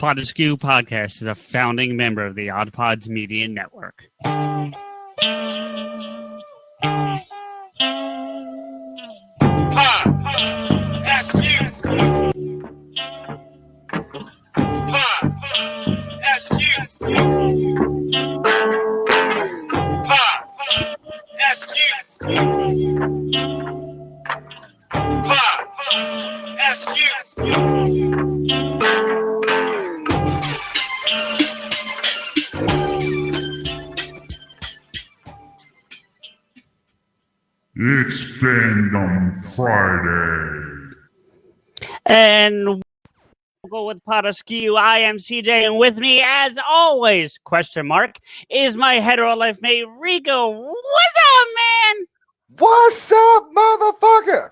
PodAskew podcast is a founding member of the Odd Pods Media Network. It's Fandom Friday. And we'll go with PodAskew. I am CJ, and with me, as always, question mark, is my hetero life mate, Rico. What's up, man? What's up, motherfucker?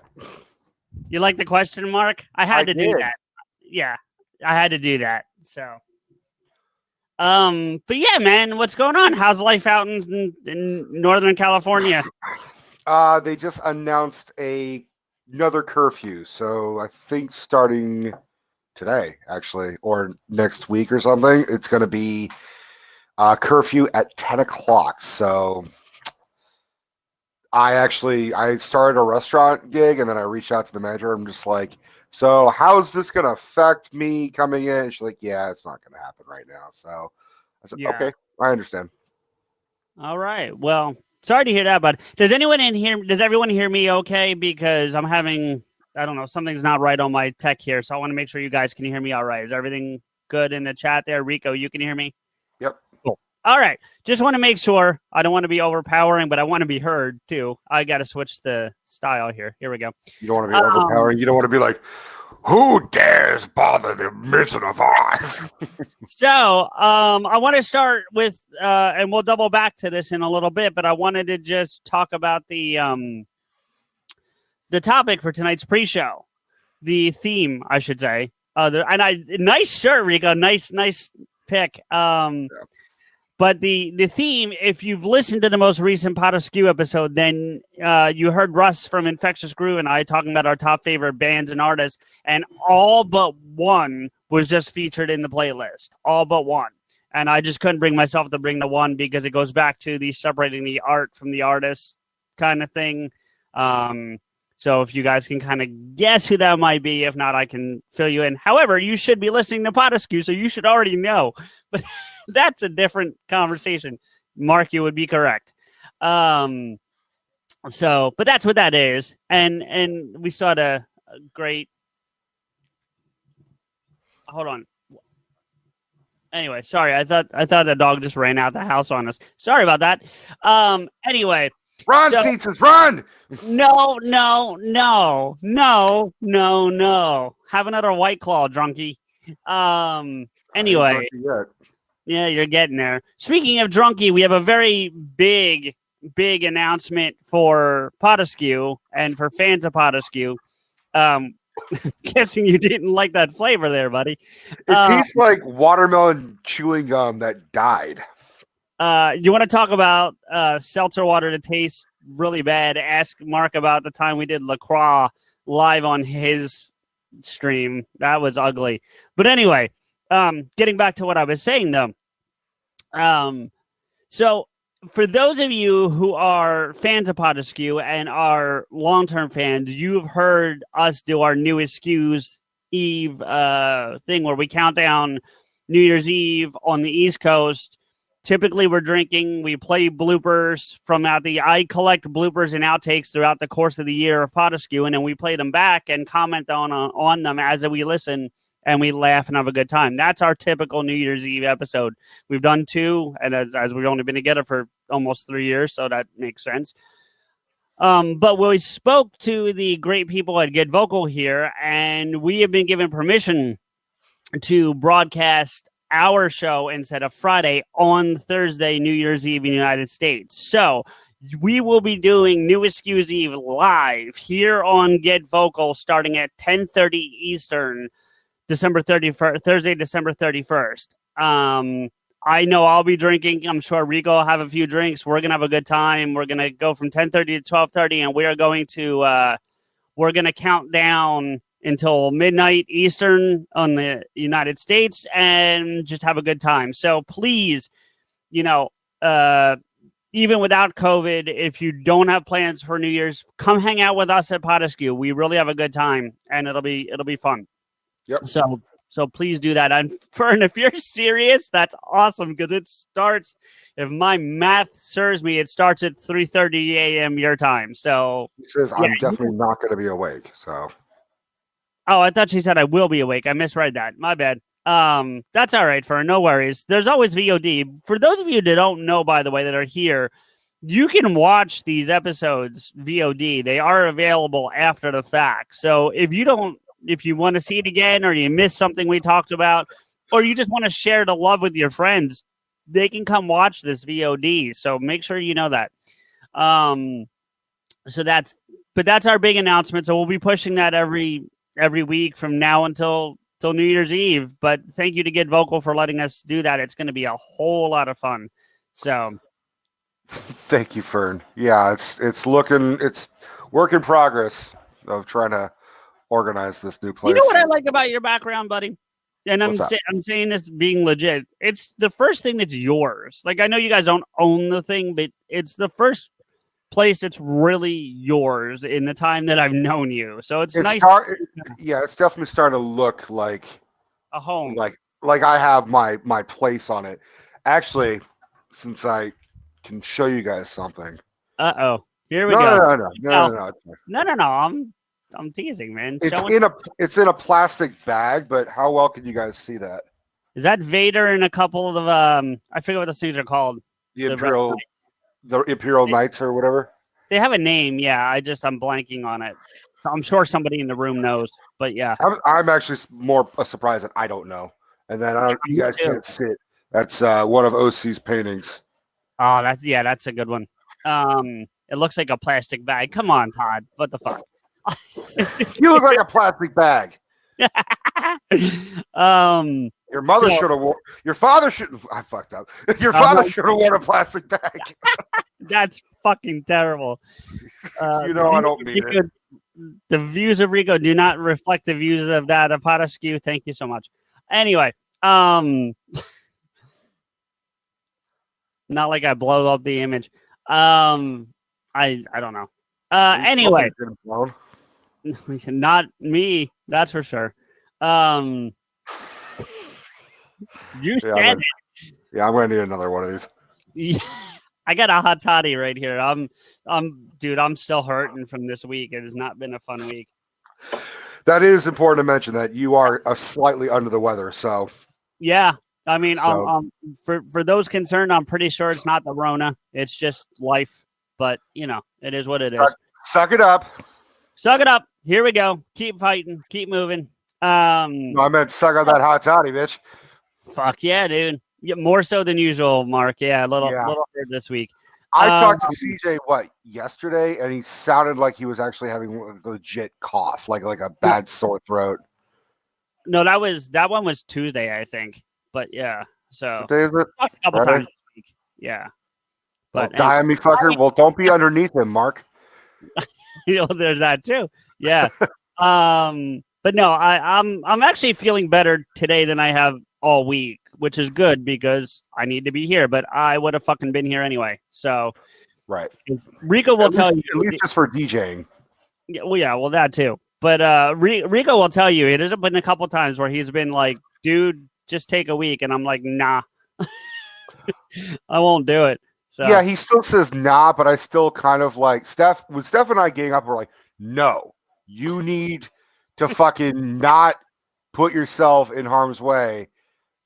You like the question mark? I had to do that. Yeah, I had to do that. So, but yeah, man, what's going on? How's life out in Northern California? They just announced another curfew, so I think starting today, actually, or next week or something, it's going to be curfew at 10 o'clock. So I started a restaurant gig, and then I reached out to the manager. I'm just like, so how's this going to affect me coming in? She's like, yeah, it's not going to happen right now. So I said, okay, I understand. All right. Well, sorry to hear that, but does everyone hear me okay? Because I'm having, I don't know, something's not right on my tech here. So I want to make sure you guys can hear me all right. Is everything good in the chat there? Rico, you can hear me? Yep. Cool. All right. Just want to make sure. I don't want to be overpowering, but I want to be heard too. I got to switch the style here. Here we go. You don't want to be overpowering. You don't want to be like, who dares bother the Mission of Oz? So I want to start with, and we'll double back to this in a little bit, but I wanted to just talk about the topic for tonight's pre-show, the theme, I should say. Nice shirt, Rico, nice pick. But the theme, if you've listened to the most recent PodAskew episode, then you heard Russ from Infectious Groove and I talking about our top favorite bands and artists, and all but one was just featured in the playlist. All but one. And I just couldn't bring myself to bring the one because it goes back to the separating the art from the artist kind of thing. So if you guys can kind of guess who that might be, if not, I can fill you in. However, you should be listening to PodAskew, so you should already know. But that's a different conversation. Mark, you would be correct. But that's what that is. And we still had a great. Hold on. Anyway, sorry. I thought the dog just ran out the house on us. Sorry about that. Anyway. Run, pizzas, run! No. Have another White Claw, drunkie. Anyway. Yeah, you're getting there. Speaking of drunkie, we have a very big announcement for PodAskew and for fans of PodAskew. Guessing you didn't like that flavor there, buddy. It tastes like watermelon chewing gum that died. You want to talk about seltzer water that tastes really bad? Ask Mark about the time we did LaCroix live on his stream. That was ugly. But anyway, getting back to what I was saying, though. So for those of you who are fans of PodAskew and are long-term fans, you've heard us do our newest Skews Eve thing where we count down New Year's Eve on the East Coast. Typically, we're drinking. We play bloopers from I collect bloopers and outtakes throughout the course of the year of PodAskew, and then we play them back and comment on them as we listen, and we laugh and have a good time. That's our typical New Year's Eve episode. We've done two, and as we've only been together for almost 3 years, so that makes sense. But we spoke to the great people at Get Vokl here, and we have been given permission to broadcast our show instead of Friday on Thursday, New Year's Eve in the United States. So we will be doing New Skews Eve live here on Get Vokl starting at 10:30 Eastern, December 31st, Thursday, December 31st. I know I'll be drinking. I'm sure Rico will have a few drinks. We're going to have a good time. We're going to go from 10:30 to 12:30, and we're going to count down until midnight Eastern on the United States and just have a good time. So please, even without COVID, if you don't have plans for New Year's, come hang out with us at PodAskew. We really have a good time, and it'll be fun. Yep. So please do that. And Fern, if you're serious, that's awesome because it starts. If my math serves me, it starts at 3:30 a.m. your time. So He says I'm definitely not going to be awake. So. Oh, I thought she said I will be awake. I misread that. My bad. That's all right, Fern. No worries. There's always VOD. For those of you that don't know, by the way, that are here, you can watch these episodes VOD. They are available after the fact. So if you want to see it again, or you missed something we talked about, or you just want to share the love with your friends, they can come watch this VOD. So make sure you know that. So that's our big announcement. So we'll be pushing that every week from now until New Year's Eve. But thank you to Get Vokl for letting us do that. It's going to be a whole lot of fun. So thank you, Fern. Yeah, it's work in progress of trying to organize this new place. You know what I like about your background, buddy? And I'm saying this being legit. It's the first thing that's yours. Like, I know you guys don't own the thing, but it's the first place that's really yours in the time that I've known you. So it's nice. It's definitely starting to look like a home. Like I have my place on it. Actually, since I can show you guys something. Here we go. No. I'm teasing, man. It's in a plastic bag, but how well can you guys see that? Is that Vader and a couple of I forget what those things are called. The Imperial Knights or whatever. They have a name, yeah. I'm blanking on it. I'm sure somebody in the room knows, but yeah. I'm actually more surprised that I don't know. And then you guys can't see it. That's one of OC's paintings. Oh, that's a good one. It looks like a plastic bag. Come on, Todd. What the fuck? You look like a plastic bag. Your mother should have worn. Your father should. I fucked up. Your father should have worn a plastic bag. That's fucking terrible. I don't mean it. The views of Rico do not reflect the views of that PodAskew. Thank you so much. Anyway, not like I blow up the image. I don't know. Anyway. Not me, that's for sure. You said it. Yeah, I'm gonna need another one of these. Yeah, I got a hot toddy right here. I'm still hurting from this week. It has not been a fun week. That is important to mention that you are slightly under the weather. So yeah, I mean, for those concerned, I'm pretty sure it's not the Rona. It's just life. But it is what it is. Suck it up. Suck it up. Here we go. Keep fighting. Keep moving. No, I meant suck on that hot toddy, bitch. Fuck yeah, dude. Yeah, more so than usual, Mark. Yeah, a little hurt this week. I talked to CJ yesterday, and he sounded like he was actually having a legit cough, like a bad sore throat. No, that one was Tuesday, I think. But yeah, so what day is it? A couple times this week. Yeah. But die on me, fucker. Well, don't be underneath him, Mark. There's that too. Yeah. But no, I'm actually feeling better today than I have all week, which is good because I need to be here, but I would have fucking been here anyway. So right. Rico will tell you, at least just for DJing. Yeah, well, that too. But Rico will tell you, it has been a couple times where he's been like, dude, just take a week. And I'm like, nah, I won't do it. So yeah, he still says nah, but I still kind of like Steph and I getting up, we're like, no, you need to fucking not put yourself in harm's way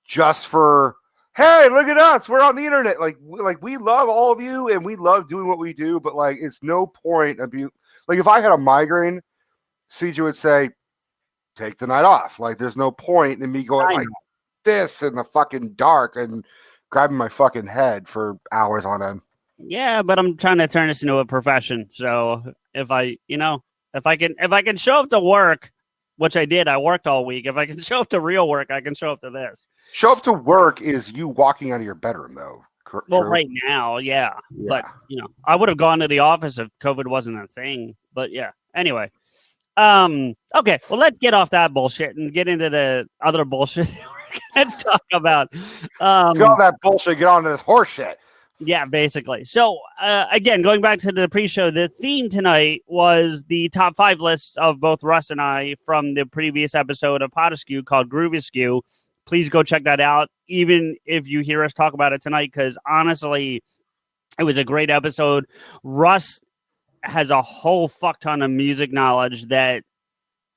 just for, hey, look at us, we're on the internet. Like we love all of you and we love doing what we do, but like it's no point of you. Like if I had a migraine, CJ would say, take the night off. Like there's no point in me going like this in the fucking dark and grabbing my fucking head for hours on end. Yeah, but I'm trying to turn this into a profession. So if I can show up to work, which I did, I worked all week. If I can show up to real work, I can show up to this. Show up to work is you walking out of your bedroom, though. Well, right now, yeah. But I would have gone to the office if COVID wasn't a thing. But yeah. Anyway, Okay, well, let's get off that bullshit and get into the other bullshit we're going to talk about. Let's get all that bullshit. Get on to this horse shit. Yeah, basically. So, again, going back to the pre-show, the theme tonight was the top 5 lists of both Russ and I from the previous episode of PodAskew called PodAskew. Please go check that out, even if you hear us talk about it tonight, because honestly, it was a great episode. Russ has a whole fuck ton of music knowledge that,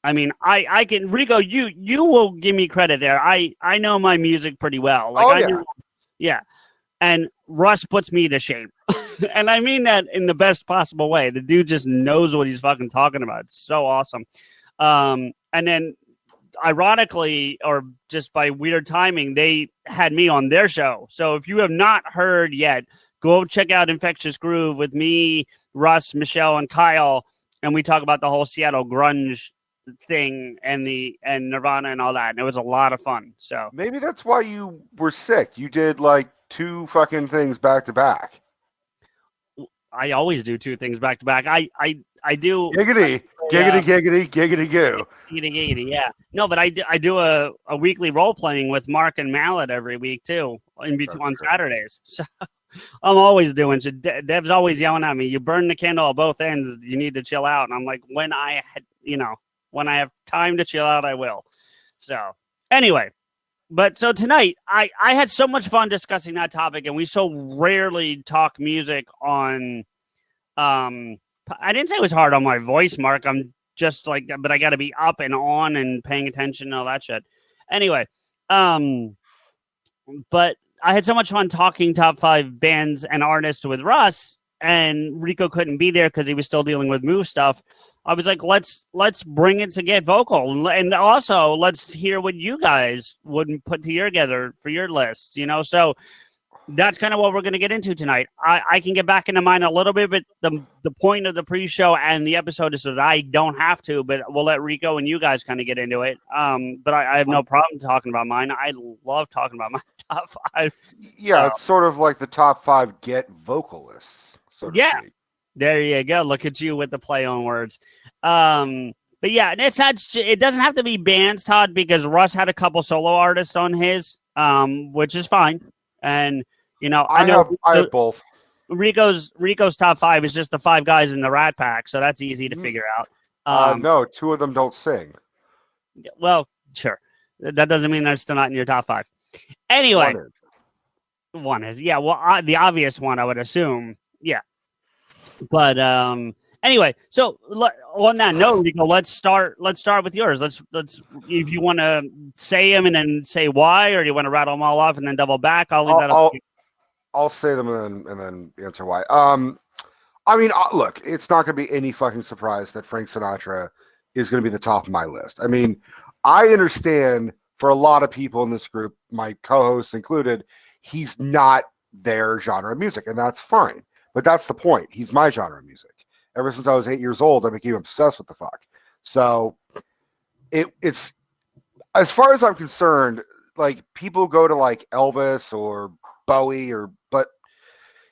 I mean, I can, Rico, you will give me credit there. I know my music pretty well. Like, yeah. And Russ puts me to shame. And I mean that in the best possible way. The dude just knows what he's fucking talking about. It's so awesome. And then ironically, or just by weird timing, they had me on their show. So if you have not heard yet, go check out Infectious Groove with me, Russ, Michelle, and Kyle. And we talk about the whole Seattle grunge thing and Nirvana and all that. And it was a lot of fun. So maybe that's why you were sick. You did like 2 fucking things back to back. I always do 2 things back to back. I do giggity goo. Giggity, yeah. No, but I do a weekly role playing with Mark and Mallet every week too, in between on Saturdays. So I'm always doing. So Dev's always yelling at me. You burn the candle at both ends. You need to chill out. And I'm like, when I have time to chill out, I will. So anyway. But so tonight, I had so much fun discussing that topic, and we so rarely talk music on. I didn't say it was hard on my voice, Mark. I'm just like, but I got to be up and on and paying attention and all that shit. Anyway, but I had so much fun talking top 5 bands and artists with Russ, and Rico couldn't be there because he was still dealing with move stuff. I was like, let's bring it to Get Vokl, and also let's hear what you guys would put together for your lists, So that's kind of what we're going to get into tonight. I can get back into mine a little bit, but the point of the pre-show and the episode is so that I don't have to, but we'll let Rico and you guys kind of get into it. But I have no problem talking about mine. I love talking about my top 5. Yeah, it's sort of like the top 5 Get vocalists. So to speak. There you go. Look at you with the play on words. But yeah, it doesn't have to be bands, Todd, because Russ had a couple solo artists on his, which is fine. And I have both. Rico's top 5 is just the 5 guys in the Rat Pack, so that's easy to figure out. No, 2 of them don't sing. Well, sure. That doesn't mean they're still not in your top 5. Anyway, one is. Yeah. Well, the obvious one, I would assume. Yeah. But anyway, so on that note, Rico, let's start with yours. Let's if you want to say them and then say why, or do you want to rattle them all off and then double back? I'll leave that up to you. I'll say them and then answer why. I mean, look, it's not going to be any fucking surprise that Frank Sinatra is going to be the top of my list. I mean, I understand for a lot of people in this group, my co-hosts included, he's not their genre of music, and that's fine. But that's the point. He's my genre of music. Ever since I was 8 years old, I became obsessed with the fuck. So it's as far as I'm concerned, like people go to like Elvis or Bowie but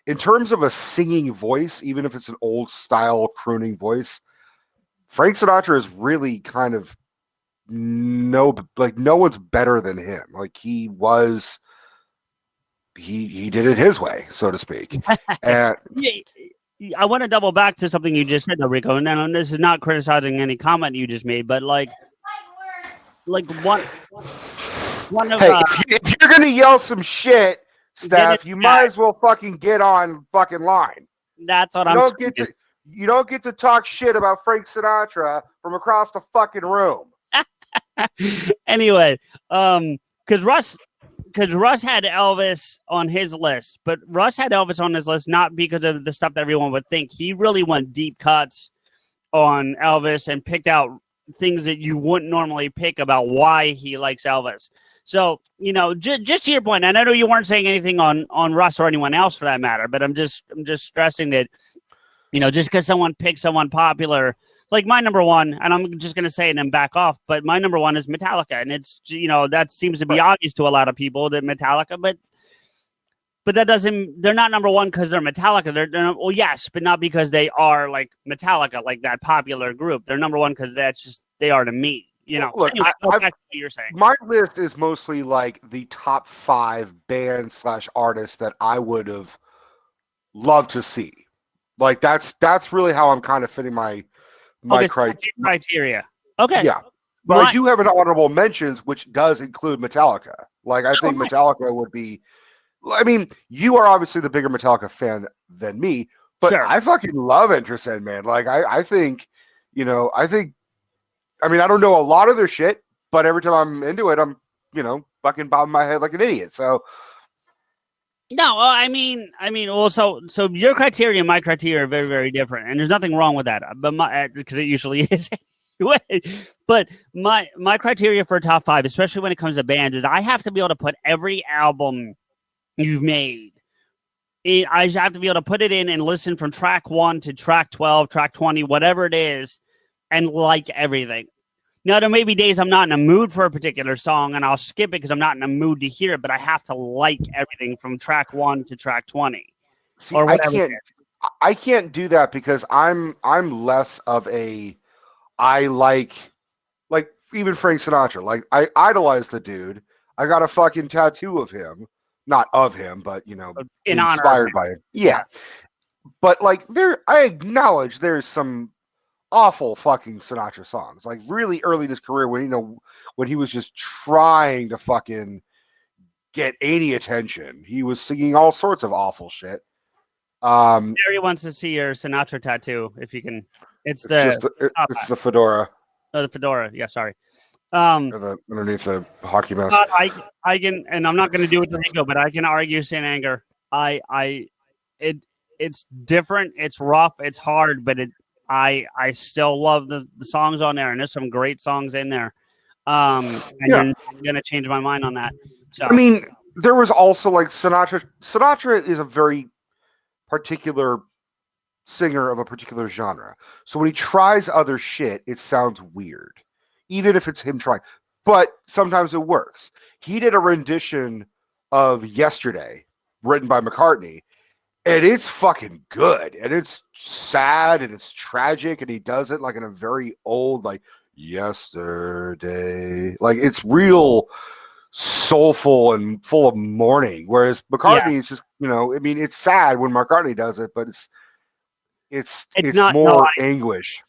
in terms of a singing voice, even if it's an old style crooning voice, Frank Sinatra is really kind of no one's better than him. Like he did it his way, so to speak. And I want to double back to something you just said, though, Rico. And this is not criticizing any comment you just made, but like one of. Hey, if you're gonna yell some shit, Steph, you might as well fucking get on fucking line. That's what you don't get to talk shit about Frank Sinatra from across the fucking room. Anyway, because Russ had Elvis on his list, but Russ had Elvis on his list not because of the stuff that everyone would think. He really went deep cuts on Elvis and picked out things that you wouldn't normally pick about why he likes Elvis. So, just to your point, and I know you weren't saying anything on Russ or anyone else for that matter, but I'm just stressing that, just because someone picks someone popular, like my number one, and I'm just going to say it and then back off, but my number one is Metallica. And it's, that seems to be obvious to a lot of people that Metallica, but But that doesn't. They're not number one because they're Metallica. They're well, yes, but not because they are like Metallica, like that popular group. They're number one because that's just they are to me. You know. Look, anyway, go back to what you're saying. My list is mostly like the top 5 bands / artists that I would have loved to see. Like that's really how I'm kind of fitting my criteria. Okay. Yeah. But I do have an honorable mentions, which does include Metallica. Like I think Metallica would be. I mean, you are obviously the bigger Metallica fan than me, but sure. I fucking love Enter Sandman. Like I think, I mean, I don't know a lot of their shit, but every time I'm into it, I'm, fucking bobbing my head like an idiot. So. No, I mean, well, so your criteria and my criteria are very, very different, and there's nothing wrong with that. But because it usually is. But my criteria for a top 5, especially when it comes to bands, is I have to be able to put every album you've made. I have to be able to put it in and listen from track 1 to track 12, track 20, whatever it is, and like everything. Now, there may be days I'm not in a mood for a particular song, and I'll skip it because I'm not in a mood to hear it, but I have to like everything from track 1 to track 20. See, I can't do that because I'm less of a I like even Frank Sinatra. Like I idolize the dude. I got a fucking tattoo of him, not of him, but inspired by him. Yeah. But like I acknowledge there's some awful fucking Sinatra songs. Like really early in his career when when he was just trying to fucking get any attention, he was singing all sorts of awful shit. Mary wants to see your Sinatra tattoo if you can. It's the fedora. Oh, the fedora. Yeah, sorry. Underneath the hockey mask. I can, and I'm not going to do it to Rico, but I can argue Saint Anger. It's different. It's rough. It's hard, but I still love the songs on there, and there's some great songs in there. And you're not going to change my mind on that. So I mean, there was also like Sinatra. Sinatra is a very particular singer of a particular genre. So when he tries other shit, it sounds weird, even if it's him trying. But sometimes it works. He did a rendition of Yesterday, written by McCartney, and it's fucking good. And it's sad and it's tragic, and he does it like in a very old, like, yesterday. Like, it's real soulful and full of mourning. Whereas McCartney is just, I mean, it's sad when McCartney does it, but it's not more anguish.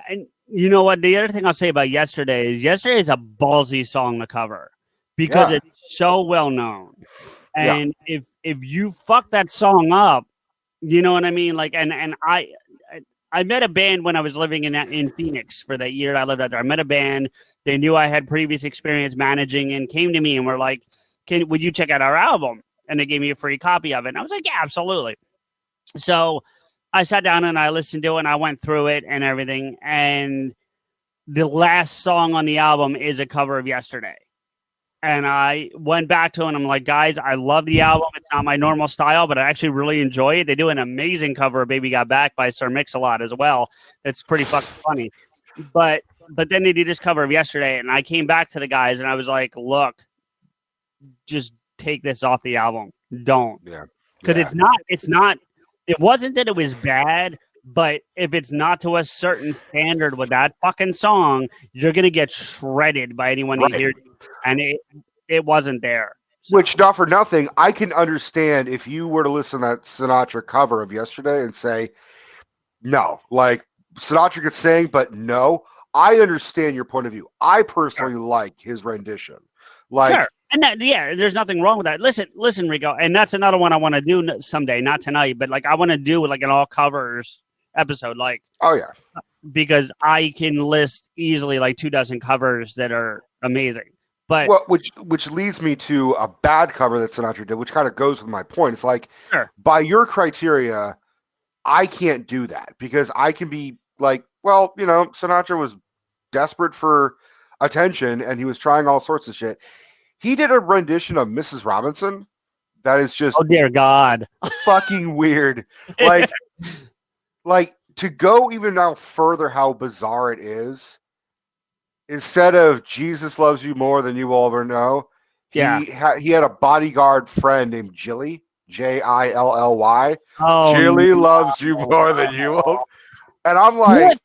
And you know what? The other thing I'll say about Yesterday is a ballsy song to cover because it's so well known. And if you fuck that song up, you know what I mean? Like, and I met a band when I was living in Phoenix for that year I lived out there. I met a band. They knew I had previous experience managing and came to me and were like, would you check out our album? And they gave me a free copy of it. And I was like, yeah, absolutely. So I sat down and I listened to it and I went through it and everything. And the last song on the album is a cover of Yesterday. And I went back to it and I'm like, guys, I love the album. It's not my normal style, but I actually really enjoy it. They do an amazing cover of Baby Got Back by Sir Mix-a-Lot as well. That's pretty fucking funny. But then they did this cover of Yesterday and I came back to the guys and I was like, look, just take this off the album. Don't. Yeah. Because it wasn't that it was bad, but if it's not to a certain standard with that fucking song, you're going to get shredded by anyone who hears it. And it wasn't there. So. Which, not for nothing, I can understand if you were to listen to that Sinatra cover of Yesterday and say, no, like Sinatra could sing, but no. I understand your point of view. I personally like his rendition. Like, sure. And there's nothing wrong with that. Listen, Rico, and that's another one I want to do someday, not tonight, but like I want to do like an all covers episode, like. Oh yeah. Because I can list easily like 24 covers that are amazing. But which leads me to a bad cover that Sinatra did, which kind of goes with my point. It's like, by your criteria, I can't do that because I can be like, well, Sinatra was desperate for attention and he was trying all sorts of shit. He did a rendition of Mrs. Robinson that is just, oh dear God, fucking weird. Like to go even now further, how bizarre it is. Instead of Jesus loves you more than you will ever know, he had a bodyguard friend named Jilly, Jilly. Oh, Jilly no. loves you more than you will. And I'm like, What?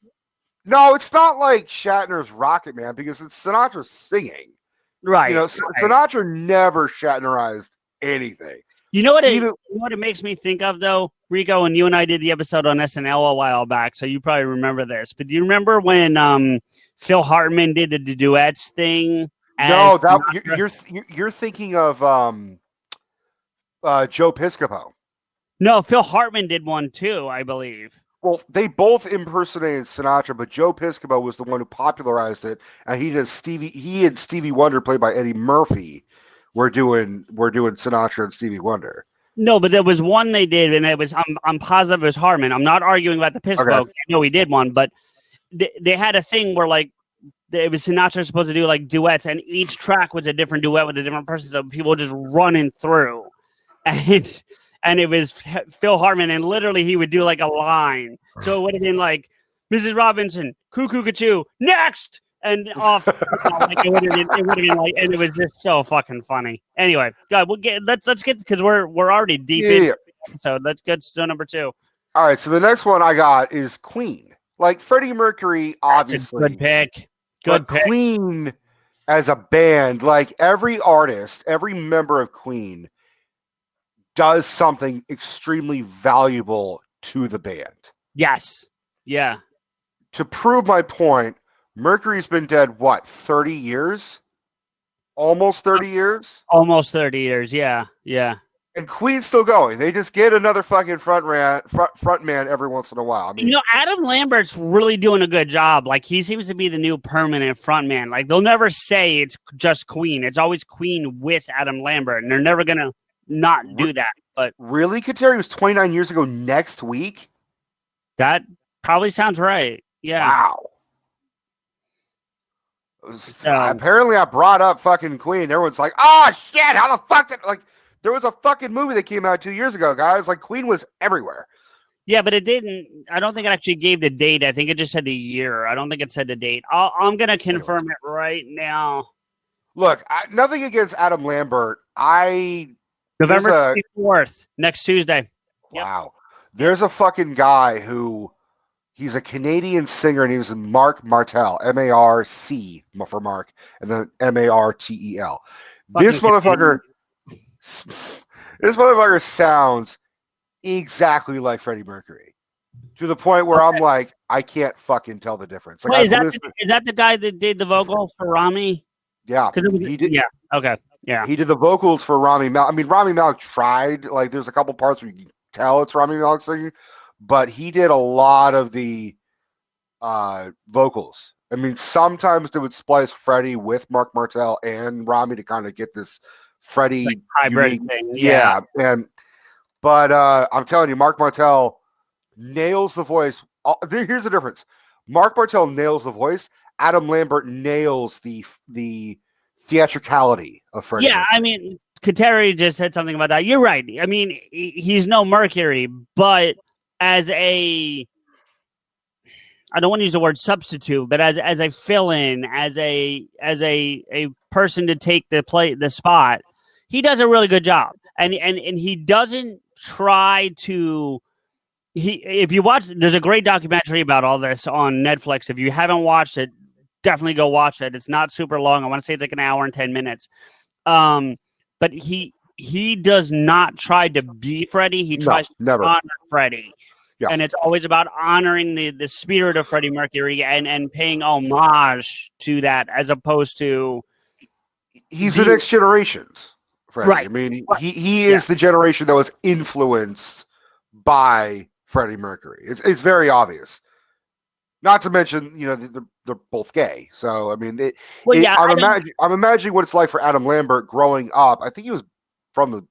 no, it's not like Shatner's Rocket Man because it's Sinatra singing. Right. You know, Right. Sinatra never Shatnerized anything. You know what Even it makes me think of though, Rico, and you and I did the episode on SNL a while back, so you probably remember this. But do you remember when Phil Hartman did the duets thing no, as that Sinatra? you're thinking of Joe Piscopo. No, Phil Hartman did one too, I believe. Well, they both impersonated Sinatra, but Joe Piscopo was the one who popularized it, and he and Stevie Wonder, played by Eddie Murphy, were doing Sinatra and Stevie Wonder. No, but there was one they did, and it was I'm positive it was Hartman. I'm not arguing about the Pisco. Okay. I know he did one, but they had a thing where like it was Sinatra supposed to do like duets, and each track was a different duet with a different person, so people were just running through, and it was Phil Hartman, and literally he would do like a line, so it would have been like Mrs. Robinson, cuckoo, cuckoo, next. And off, like it would have been like, and it was just so fucking funny. Anyway, God, let's get because we're already deep in the episode. Let's get to number 2. All right, so the next one I got is Queen. Like Freddie Mercury, obviously, That's a good pick. Good but pick. Queen as a band, like every artist, every member of Queen does something extremely valuable to the band. Yes. Yeah. To prove my point, Mercury's been dead, what, 30 years? Almost 30 years? Almost 30 years. Yeah. Yeah. And Queen's still going. They just get another fucking front man every once in a while. I mean, Adam Lambert's really doing a good job. Like, he seems to be the new permanent frontman. Like, they'll never say it's just Queen. It's always Queen with Adam Lambert, and they're never going to not do that. But really, Kateri was 29 years ago next week? that probably sounds right. Yeah. Wow. So, Apparently, I brought up fucking Queen. Everyone's like, "Oh shit! How the fuck did like?" There was a fucking movie that came out 2 years ago, guys. Like Queen was everywhere. yeah, but it didn't. I don't think it actually gave the date. I think it just said the year. I don't think it said the date. I'm going to confirm it right now. Look, nothing against Adam Lambert. November 24th, next Tuesday. Wow. There's a fucking guy who he's a Canadian singer, and he was Mark Martel, M-A-R-C for Mark, and then M-A-R-T-E-L. This motherfucker sounds exactly like Freddie Mercury, to the point where I'm like, I can't fucking tell the difference. Like, wait, is that the guy that did the vocals for Rami? Yeah, he did. Yeah. Okay. Yeah. He did the vocals for Rami Malek. I mean, Rami Malek tried. Like, there's a couple parts where you can tell it's Rami Malek singing, but he did a lot of the vocals. I mean, sometimes they would splice Freddie with Mark Martel and Rami to kind of get this Freddie like hybrid thing. Yeah, but I'm telling you, Mark Martel nails the voice. Here's the difference: Mark Martel nails the voice. Adam Lambert nails the theatricality of Freddie. Yeah, I mean, Kateri just said something about that. You're right. I mean, he's no Mercury, but as a, I don't want to use the word substitute, but as a fill-in, as a person to take the spot, he does a really good job, and he doesn't try to. If you watch, there's a great documentary about all this on Netflix. If you haven't watched it, definitely go watch it. It's not super long. I want to say it's like an hour and 10 minutes. But he does not try to be Freddie. He tries to honor Freddie. Yeah. And it's always about honoring the spirit of Freddie Mercury and paying homage to that, as opposed to he's the next generation's Freddie. Right. I mean, he is the generation that was influenced by Freddie Mercury. It's very obvious. Not to mention, you know, they're both gay. So I mean, I'm imagining what it's like for Adam Lambert growing up. I think he was from the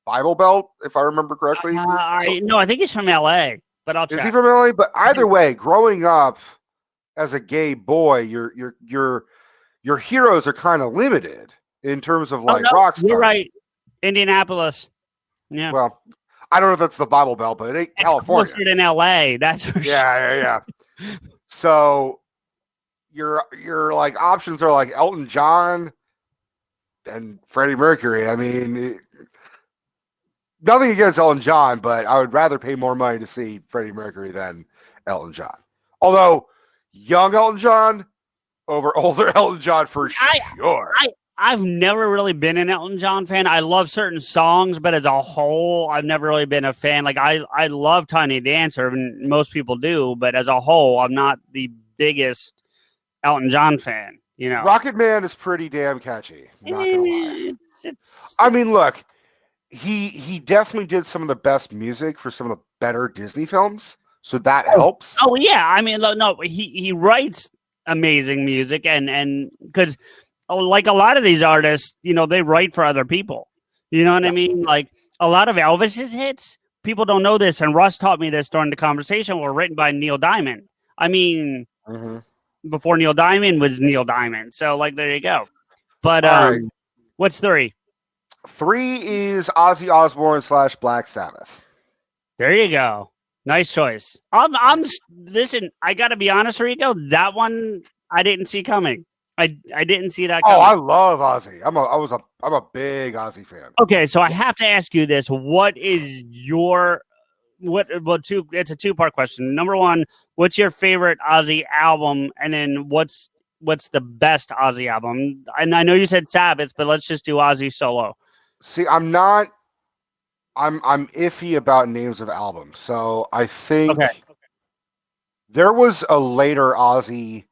Bible Belt, if I remember correctly. No, I think he's from L.A. But I'll check. Is he from L.A.? But either way, growing up as a gay boy, your heroes are kind of limited in terms of like rock stars. You're right. Indianapolis. Yeah. Well, I don't know if that's the Bible Belt, but it ain't California. It's closer than L.A. That's for sure. Yeah. So your like options are like Elton John and Freddie Mercury. I mean, Nothing against Elton John, but I would rather pay more money to see Freddie Mercury than Elton John. Although young Elton John over older Elton John for sure. I've never really been an Elton John fan. I love certain songs, but as a whole, I've never really been a fan. Like I love Tiny Dancer, and most people do, but as a whole, I'm not the biggest Elton John fan. You know, Rocket Man is pretty damn catchy. Not gonna lie. I mean, look, he definitely did some of the best music for some of the better Disney films, so that helps. Oh yeah, I mean, no, he writes amazing music, and because like a lot of these artists, you know, they write for other people. You know what I mean? Like a lot of Elvis's hits, people don't know this, and Russ taught me this during the conversation, were written by Neil Diamond. I mean, before Neil Diamond was Neil Diamond. So, like, there you go. But right. What's 3? 3 is Ozzy Osbourne / Black Sabbath. There you go. Nice choice. Listen, I got to be honest, Rico, that one I didn't see coming. I didn't see that coming. Oh, I love Ozzy. I'm a big Ozzy fan. Okay, so I have to ask you this. What is your it's a two-part question. Number 1, what's your favorite Ozzy album? And then what's the best Ozzy album? And I know you said Sabbath, but let's just do Ozzy solo. See, I'm iffy about names of albums. So I think there was a later Ozzy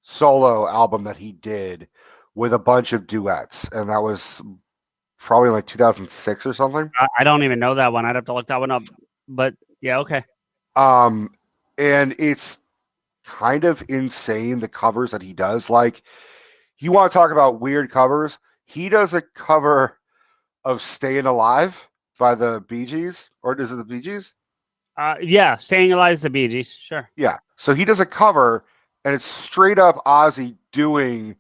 solo album that he did with a bunch of duets, and that was probably like 2006 or something. I don't even know that one. I'd have to look that one up. But yeah, okay. And it's kind of insane, the covers that he does. Like, you want to talk about weird covers? He does a cover of "Staying Alive" by the Bee Gees, or is it the Bee Gees? Yeah, "Staying Alive" is the Bee Gees, sure. Yeah, so he does a cover, and it's straight up Ozzy doing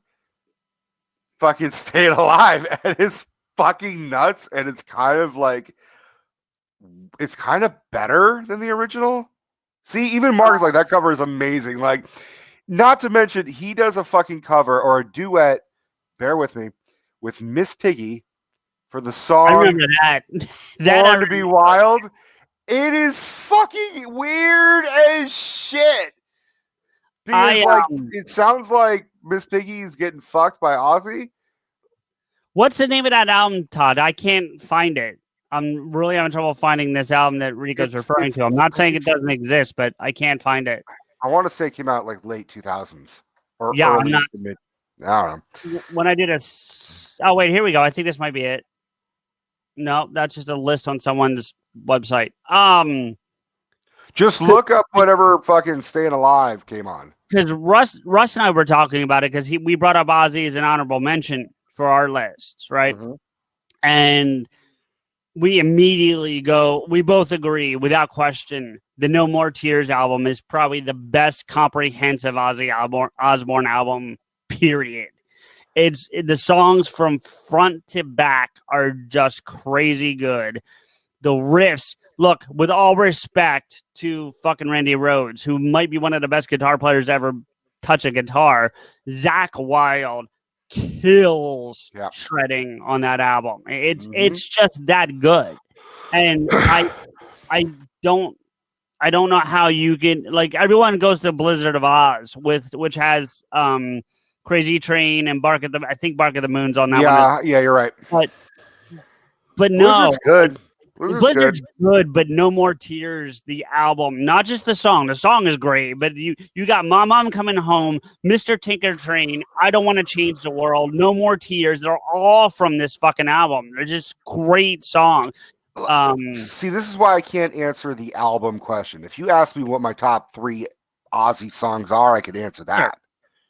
fucking "Staying Alive," and it's fucking nuts, and it's kind of better than the original. See, even Mark's like, that cover is amazing. Like, not to mention, he does a fucking cover or a duet, bear with me, with Miss Piggy for the song I remember that. Born to Be Wild. It is fucking weird as shit. Because it sounds like Miss Piggy is getting fucked by Ozzy. What's the name of that album, Todd? I can't find it. I'm really having trouble finding this album that Rico's referring to. I'm not saying it doesn't exist, but I can't find it. I want to say it came out like late 2000s. Or yeah, early I'm not. Mid, I don't know. When I did oh, wait, here we go. I think this might be it. No, that's just a list on someone's website. Just look up whatever fucking "Staying Alive" came on. Because Russ and I were talking about it because we brought up Ozzy as an honorable mention for our lists, right? And we immediately we both agree without question, the No More Tears album is probably the best comprehensive Ozzy Osbourne album, period. It's the songs from front to back are just crazy good. The riffs, look, with all respect to fucking Randy Rhoads, who might be one of the best guitar players ever touch a guitar, Zakk Wylde kills shredding on that album. It's just that good. And I don't know how you can, like, everyone goes to Blizzard of Oz which has Crazy Train and Bark at the Moon's on that one. Yeah, you're right. But no, Blizzard's good. Blizzard's good, but No More Tears, the album, not just the song. The song is great, but you got Mom, I'm Coming Home, Mr. Tinker Train, I Don't Want to Change the World, No More Tears. They're all from this fucking album. They're just great songs. See, this is why I can't answer the album question. If you ask me what my top 3 Ozzy songs are, I could answer that.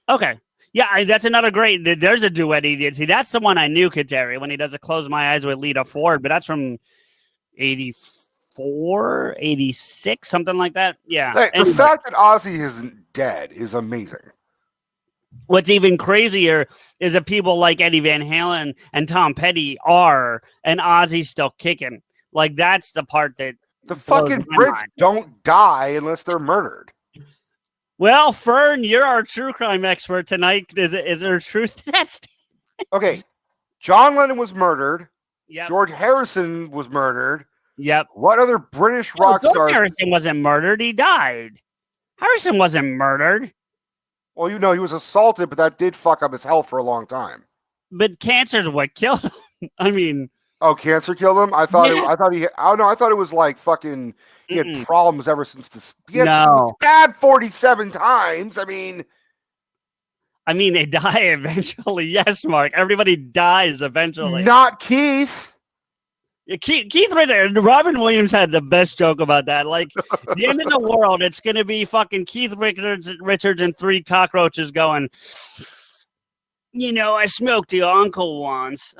Sure. Okay. Yeah, that's another great. There's a duet he did. See, that's the one I knew, Kateri, when he does a Close My Eyes with Lita Ford, but that's from 84, 86, something like that. Yeah. The fact that Ozzy isn't dead is amazing. What's even crazier is that people like Eddie Van Halen and Tom Petty are, and Ozzy's still kicking. Like, that's the part that the fucking Brits don't die unless they're murdered. Well, Fern, you're our true crime expert tonight. Is there truth to that statement? Okay, John Lennon was murdered. Yep. George Harrison was murdered. Yep. What other British rock George stars? Harrison wasn't murdered. He died. Harrison wasn't murdered. Well, you know, he was assaulted, but that did fuck up his health for a long time. But cancer's what killed him. I mean, oh, cancer killed him. I thought yes. I thought it was like fucking. He had problems ever since this. He No. stabbed 47 times. I mean, they die eventually. Yes, Mark. Everybody dies eventually. Not Keith. Keith Richards, Robin Williams had the best joke about that. Like, the end of the world, it's going to be fucking Keith Richards and 3 cockroaches going, I smoked your uncle once.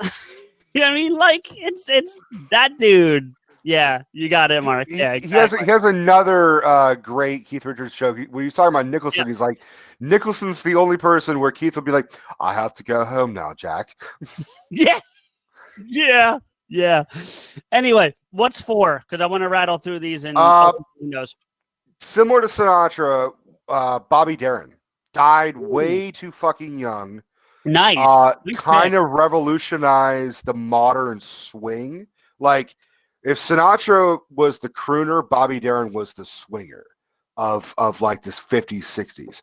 You know what I mean? Like, it's that dude. Yeah, you got it, Mark. Yeah, exactly. He has another great Keith Richards joke. When he's talking about Nicholson, he's like, Nicholson's the only person where Keith would be like, I have to go home now, Jack. Yeah. Yeah. Yeah. Anyway, what's 4? Because I want to rattle through these and who knows. Similar to Sinatra, Bobby Darin died way too fucking young. Nice. Kind of revolutionized the modern swing. Like, if Sinatra was the crooner, Bobby Darin was the swinger of like this 50s, 60s.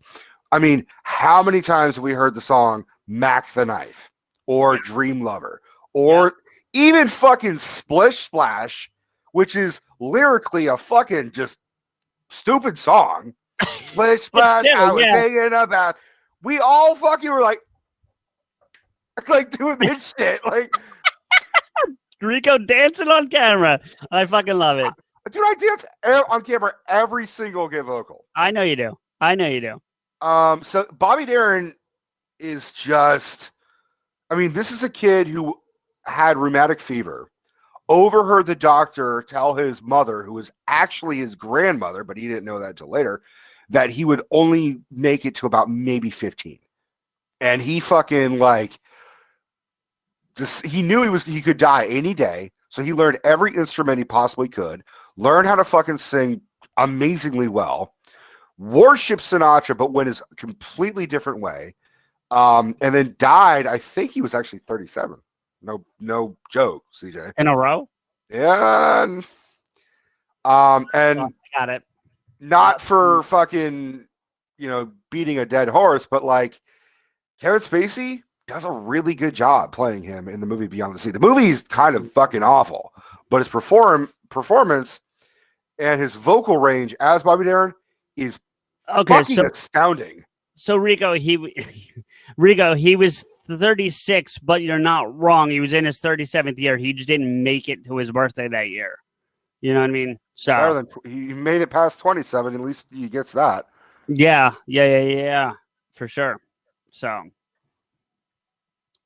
I mean, how many times have we heard the song Mac the Knife or Dream Lover or even fucking Splish Splash, which is lyrically a fucking just stupid song. Splish Splash, I was taking a bath. We all fucking were like doing this shit. Like, Rico dancing on camera. I fucking love it. Dude, I dance on camera every single Get Vokl. I know you do. So Bobby Darin is just, this is a kid who had rheumatic fever, overheard the doctor tell his mother, who was actually his grandmother, but he didn't know that until later, that he would only make it to about maybe 15. And he fucking he knew he could die any day. So he learned every instrument he possibly could, learned how to fucking sing amazingly well, worshipped Sinatra, but went his completely different way. And then died. I think he was actually 37. No joke, CJ. In a row? Yeah. And I got it. Not for fucking, beating a dead horse, but like Kevin Spacey does a really good job playing him in the movie Beyond the Sea. The movie is kind of fucking awful, but his performance and his vocal range as Bobby Darin is fucking astounding. So Rico, he was 36, but you're not wrong. He was in his 37th year. He just didn't make it to his birthday that year. You know what I mean? So he made it past 27. At least he gets that. Yeah, for sure. So,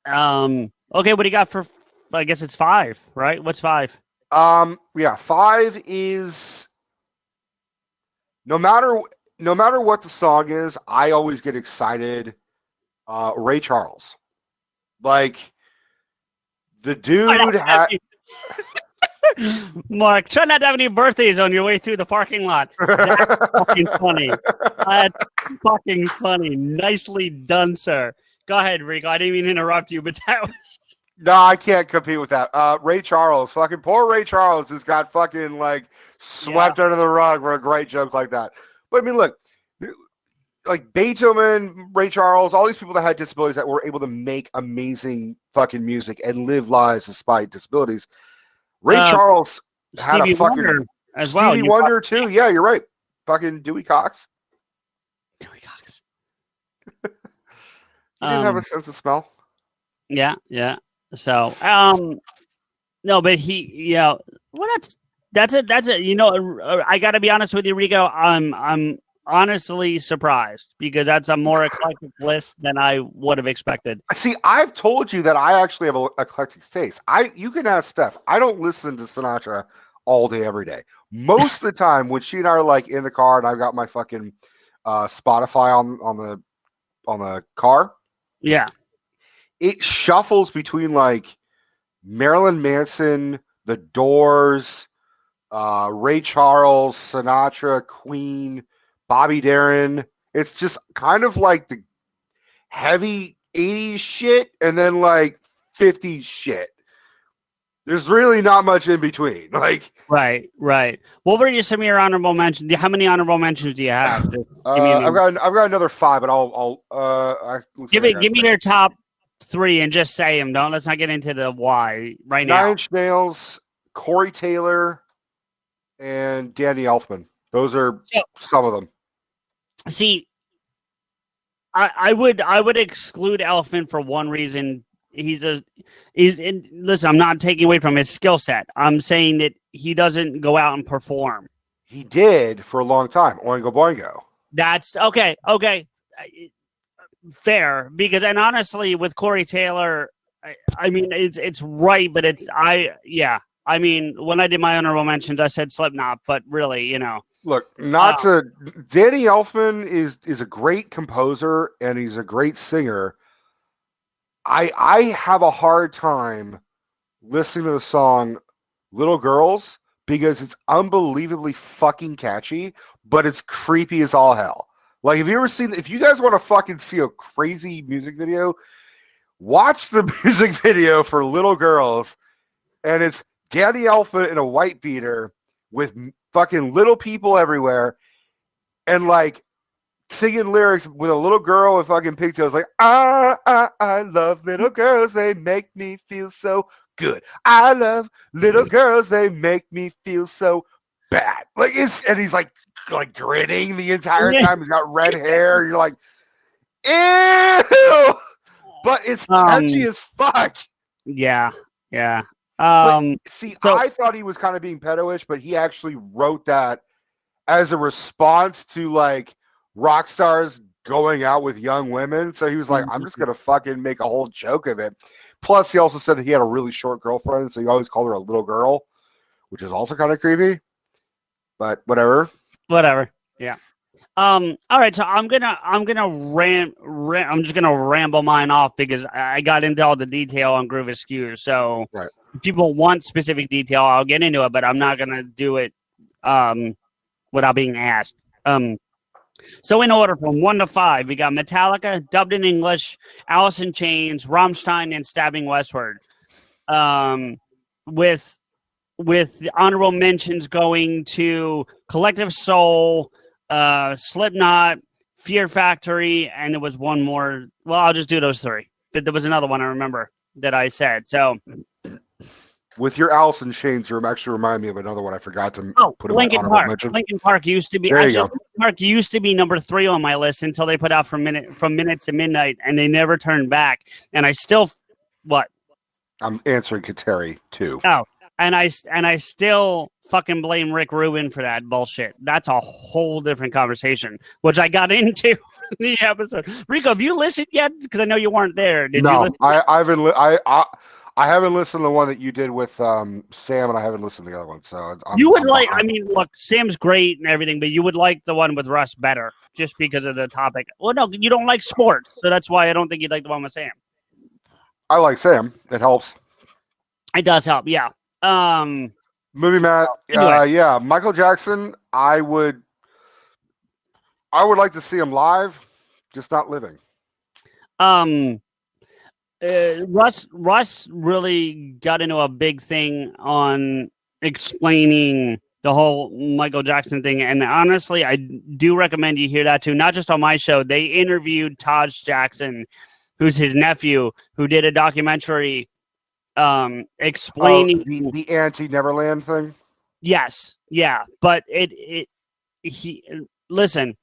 okay, what do you got for? I guess it's 5, right? What's 5? 5 is no matter what the song is, I always get excited. Ray Charles, like the dude had. Mark, try not to have any birthdays on your way through the parking lot. That's fucking funny. That's fucking funny. Nicely done, sir. Go ahead, Rico. I didn't mean to interrupt you, but that was... No, I can't compete with that. Ray Charles, fucking poor Ray Charles just got fucking swept under the rug for a great joke like that. But look, like Beethoven, Ray Charles, all these people that had disabilities that were able to make amazing fucking music and live lives despite disabilities. Ray Charles had Stevie a fucking Wonder as well. Stevie Wonder too. Yeah, you're right. Fucking Dewey Cox. He didn't have a sense of smell. Yeah. So, no, but he, well, that's it. I got to be honest with you, Rico. I'm honestly surprised because that's a more eclectic list than I would have expected. See, I've told you that I actually have an eclectic taste. You can ask Steph. I don't listen to Sinatra all day, every day. Most of the time, when she and I are in the car and I've got my fucking Spotify on the car, yeah, it shuffles between Marilyn Manson, The Doors, Ray Charles, Sinatra, Queen, Bobby Darin. It's just kind of like the heavy 80s shit and then 50s shit. There's really not much in between. Like, Right. What were some of your honorable mentions? How many honorable mentions do you have? Just give me I've got another 5, but give me your top 3 and just say them. Let's not get into the why right now. 9 Inch Nails, Corey Taylor, and Danny Elfman. Those are some of them. See, I would exclude Elfman for one reason. Listen, I'm not taking away from his skill set. I'm saying that he doesn't go out and perform. He did for a long time. Oingo Boingo. That's okay. Fair, because and honestly, with Corey Taylor, I mean it's right, but I mean, when I did my honorable mentions, I said Slipknot, but really, Look, Danny Elfman is a great composer and he's a great singer. I have a hard time listening to the song Little Girls because it's unbelievably fucking catchy, but it's creepy as all hell. Like, if you guys want to fucking see a crazy music video, watch the music video for Little Girls, and it's Danny Elfman in a white beater with fucking little people everywhere, and like singing lyrics with a little girl with fucking pigtails, like I love little girls, they make me feel so good. I love little girls, they make me feel so bad. Like and he's like grinning the entire time. He's got red hair. You're like, ew, but it's catchy as fuck. Yeah. See, I thought he was kind of being pedo-ish, but he actually wrote that as a response to like rock stars going out with young women. So he was like, I'm just gonna fucking make a whole joke of it. Plus, he also said that he had a really short girlfriend, so he always called her a little girl, which is also kind of creepy. But whatever. Yeah. All right. So I'm just gonna ramble mine off because I got into all the detail on Groove Askew. So right. If people want specific detail, I'll get into it, but I'm not gonna do it without being asked. So in order from 1 to 5, we got Metallica, Dubbed in English, Alice in Chains, Rammstein, and Stabbing Westward. With the honorable mentions going to Collective Soul, Slipknot, Fear Factory, and there was one more. Well, I'll just do those 3. But there was another one I remember that I said. So with your Alice in Chains, you actually remind me of another one I forgot to put in Linkin my Park. mention. Linkin Park used to be Linkin Park used to be number 3 on my list until they put out From Minute to Midnight, and they never turned back. And I still I'm answering Kateri too. Oh, and I still fucking blame Rick Rubin for that bullshit. That's a whole different conversation, which I got into in the episode. Rico, have you listened yet? Because I know you weren't there. Did you listen? I haven't listened to the one that you did with Sam, and I haven't listened to the other one. So look, Sam's great and everything, but you would like the one with Russ better just because of the topic. Well, no, you don't like sports, so that's why I don't think you'd like the one with Sam. I like Sam. It helps. It does help, yeah. Movie Matt, anyway. yeah. Michael Jackson, I would like to see him live, just not living. Russ really got into a big thing on explaining the whole Michael Jackson thing, and honestly, I do recommend you hear that too. Not just on my show. They interviewed Taj Jackson, who's his nephew, who did a documentary explaining the anti-Neverland thing. Yes, yeah, but listen,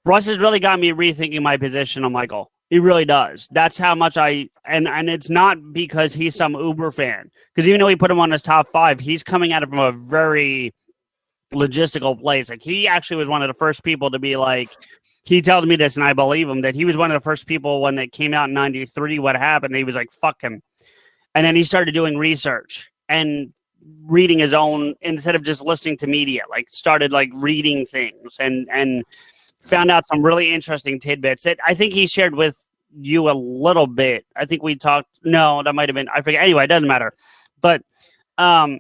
Russ has really got me rethinking my position on Michael. He really does. That's how much and it's not because he's some Uber fan. Because even though he put him on his top 5, he's coming at it from a very logistical place. Like, he actually was one of the first people to be like, he tells me this and I believe him, that he was one of the first people when it came out in 93, what happened, he was like, fuck him. And then he started doing research and reading his own, instead of just listening to media, like started like reading things and found out some really interesting tidbits that I think he shared with you a little bit. I think we talked. No, that might have been. I forget. Anyway, it doesn't matter. But I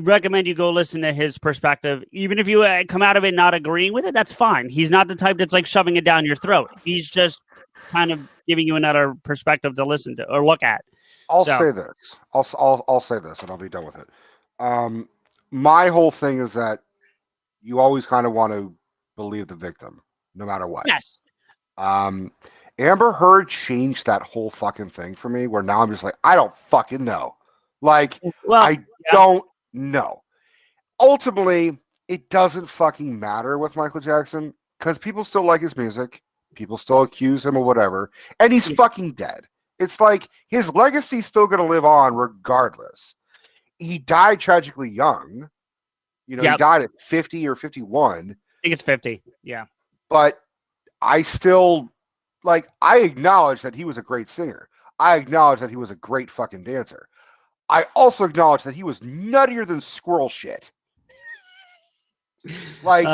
recommend you go listen to his perspective. Even if you come out of it not agreeing with it, that's fine. He's not the type that's like shoving it down your throat. He's just kind of giving you another perspective to listen to or look at. I'll So- say this. I'll say this, and I'll be done with it. My whole thing is that you always kind of want to believe the victim, no matter what. Yes. Amber Heard changed that whole fucking thing for me, where now I'm just like, I don't fucking know. Like, Well, I don't know. Ultimately, it doesn't fucking matter with Michael Jackson because people still like his music. People still accuse him of whatever, and he's fucking dead. It's like his legacy's still going to live on regardless. He died tragically young. You know, he died at 50 or 51. I think it's 50. Yeah. But I still, like, I acknowledge that he was a great singer. I acknowledge that he was a great fucking dancer. I also acknowledge that he was nuttier than squirrel shit. Like,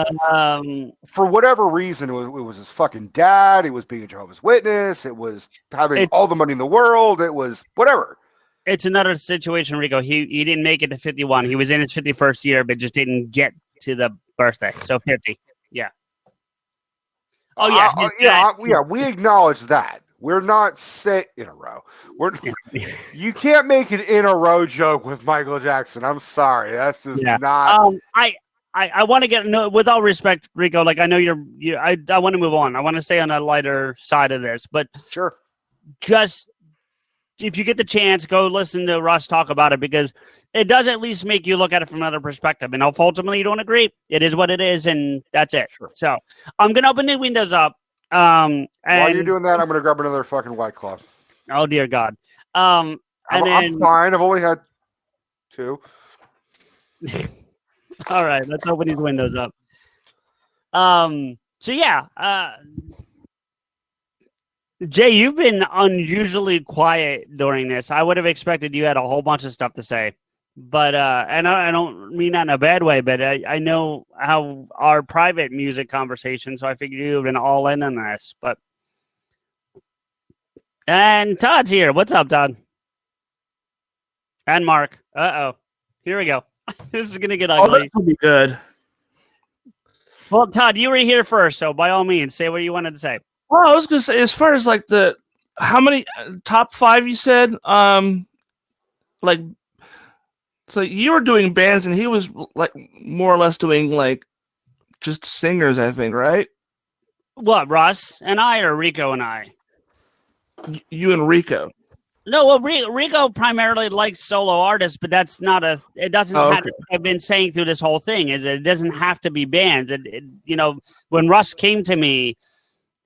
for whatever reason, it was his fucking dad. It was being a Jehovah's Witness. It was having all the money in the world. It was whatever. It's another situation, Rico. He didn't make it to 51. He was in his 51st year, but just didn't get to the birthday. So 50. Yeah. Oh, yeah. Yeah, we acknowledge that. We're not in a row. You can't make an in a row joke with Michael Jackson. I'm sorry. That's just not. I want to get with all respect, Rico. Like, I know I want to move on. I want to stay on a lighter side of this, but sure. Just if you get the chance, go listen to Russ talk about it, because it does at least make you look at it from another perspective. And if ultimately you don't agree, it is what it is, and that's it. Sure. So I'm gonna open the windows up. And while you're doing that, I'm gonna grab another fucking White Claw. Oh dear God. I'm fine. I've only had 2. All right, let's open these windows up. So yeah, Jay, you've been unusually quiet during this. I would have expected you had a whole bunch of stuff to say, but and I don't mean that in a bad way, but I know how our private music conversation, so I figured you've been all in on this. But and Todd's here. What's up, Todd? And Mark. Here we go. This is gonna get ugly. Oh, this will be good. Well, Todd, you were here first, so by all means, say what you wanted to say. Well, I was gonna say, as far as like how many top 5 you said, like, so you were doing bands and he was like more or less doing like just singers, I think, right? What, Russ and I, or Rico and I? You and Rico. No, well, Rico primarily likes solo artists, but that's not it doesn't have to, I've been saying through this whole thing is it doesn't have to be bands. When Russ came to me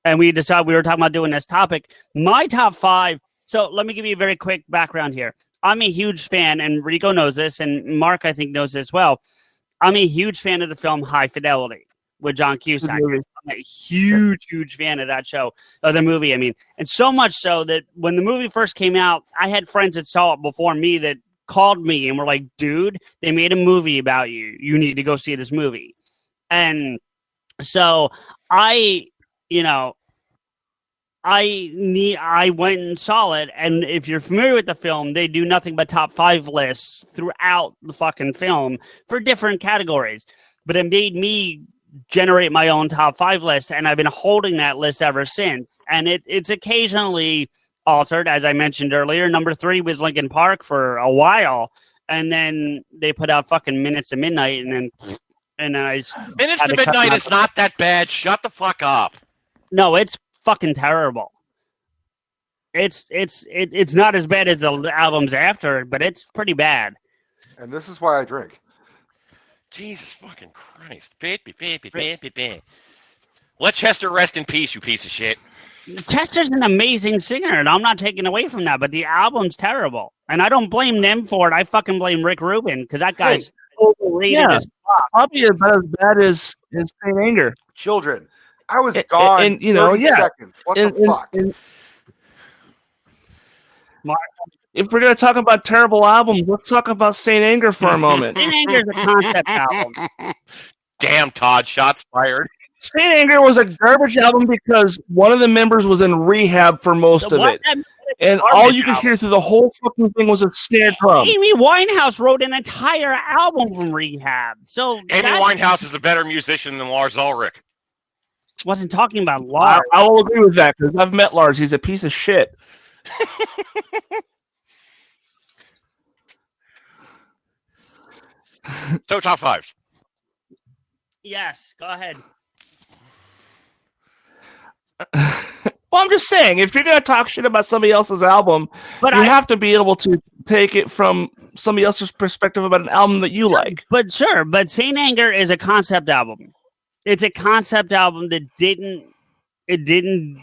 and we decided we were talking about doing this topic, my top 5. So let me give you a very quick background here. I'm a huge fan, and Rico knows this, and Mark, I think, knows this well. I'm a huge fan of the film High Fidelity with John Cusack. I'm a huge fan of that show, of the movie, I mean. And so much so that when the movie first came out, I had friends that saw it before me that called me and were like, dude, they made a movie about you. You need to go see this movie. And so I went and saw it, and if you're familiar with the film, they do nothing but top 5 lists throughout the fucking film for different categories. But it made me generate my own top 5 list, and I've been holding that list ever since. And it's occasionally altered, as I mentioned earlier. Number 3 was Linkin Park for a while, and then they put out fucking Minutes to Midnight, and then Minutes to Midnight is not that bad. Shut the fuck up. No, it's fucking terrible. It's not as bad as the albums after, but it's pretty bad. And this is why I drink. Jesus fucking Christ. Let Chester rest in peace, you piece of shit. Chester's an amazing singer, and I'm not taking away from that, but the album's terrible. And I don't blame them for it. I fucking blame Rick Rubin, because that guy's overrated as fuck. Probably about as bad as Saint Anger. Children. I was gone and 30 seconds. What the fuck? Mark, if we're going to talk about terrible albums, let's talk about Saint Anger for a moment. Saint Anger's a concept album. Damn, Todd, shots fired. Saint Anger was a garbage album because one of the members was in rehab for most of it. And all you could hear through the whole fucking thing was a snare drum. Amy Winehouse wrote an entire album from rehab. So Amy Winehouse is a better musician than Lars Ulrich. Wasn't talking about Lars. I will agree with that because I've met Lars. He's a piece of shit. So top fives. Yes, go ahead. Well, I'm just saying, if you're gonna talk shit about somebody else's album, But you have to be able to take it from somebody else's perspective about an album that you like. But Saint Anger is a concept album. It's a concept album that didn't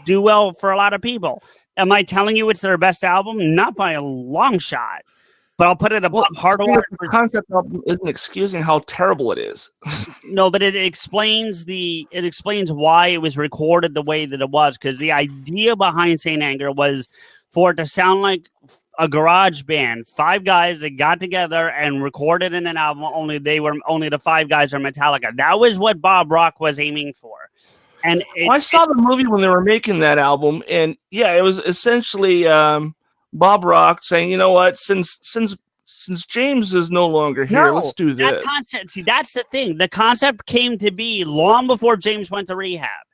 do well for a lot of people. Am I telling you it's their best album? Not by a long shot. But I'll put it above Hardwired. The concept album isn't excusing how terrible it is. No, but it explains why it was recorded the way that it was, because the idea behind Saint Anger was for it to sound like a garage band, 5 guys that got together and recorded in an album. Only the 5 guys are Metallica. That was what Bob Rock was aiming for. And I saw the movie when they were making that album, and yeah, it was essentially Bob Rock saying, "You know what? Since James is no longer here, let's do this." That concept, see, that's the thing. The concept came to be long before James went to rehab.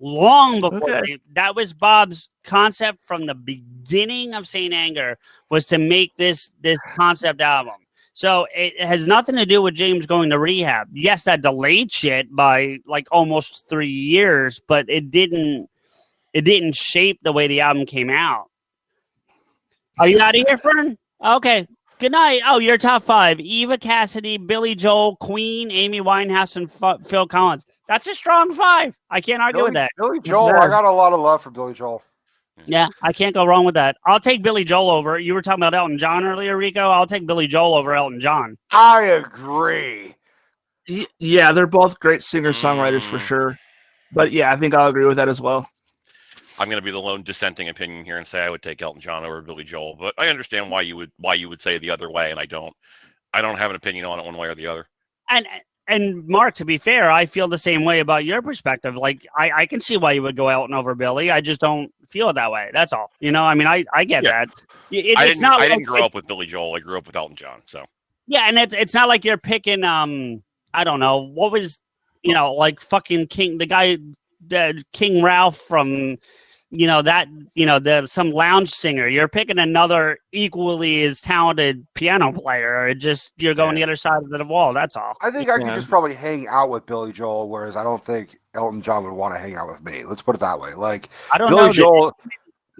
Long before that was Bob's concept from the beginning of Saint Anger, was to make this concept album. So it has nothing to do with James going to rehab. Yes, that delayed shit by like almost 3 years, but it didn't shape the way the album came out. Are you out of here, Fern? Okay. Good night. Oh, your top 5: Eva Cassidy, Billy Joel, Queen, Amy Winehouse, and Phil Collins. That's a strong 5. I can't argue with that. Billy Joel, I got a lot of love for Billy Joel. Yeah, I can't go wrong with that. I'll take Billy Joel over. You were talking about Elton John earlier, Rico. I'll take Billy Joel over Elton John. I agree. Yeah, they're both great singer-songwriters for sure. But yeah, I think I'll agree with that as well. I'm going to be the lone dissenting opinion here and say I would take Elton John over Billy Joel, but I understand why you would say the other way, and I don't have an opinion on it one way or the other. And Mark, to be fair, I feel the same way about your perspective. Like I can see why you would go Elton over Billy. I just don't feel it that way. That's all. You know, I mean, I get that. I didn't grow up with Billy Joel. I grew up with Elton John. So yeah, and it's not like you're picking I don't know what was, like fucking King, the guy, King Ralph from, some lounge singer. You're picking another equally as talented piano player. You're going the other side of the wall. That's all. I think I could just probably hang out with Billy Joel, whereas I don't think Elton John would want to hang out with me. Let's put it that way. Like, I don't Billy know. Joel.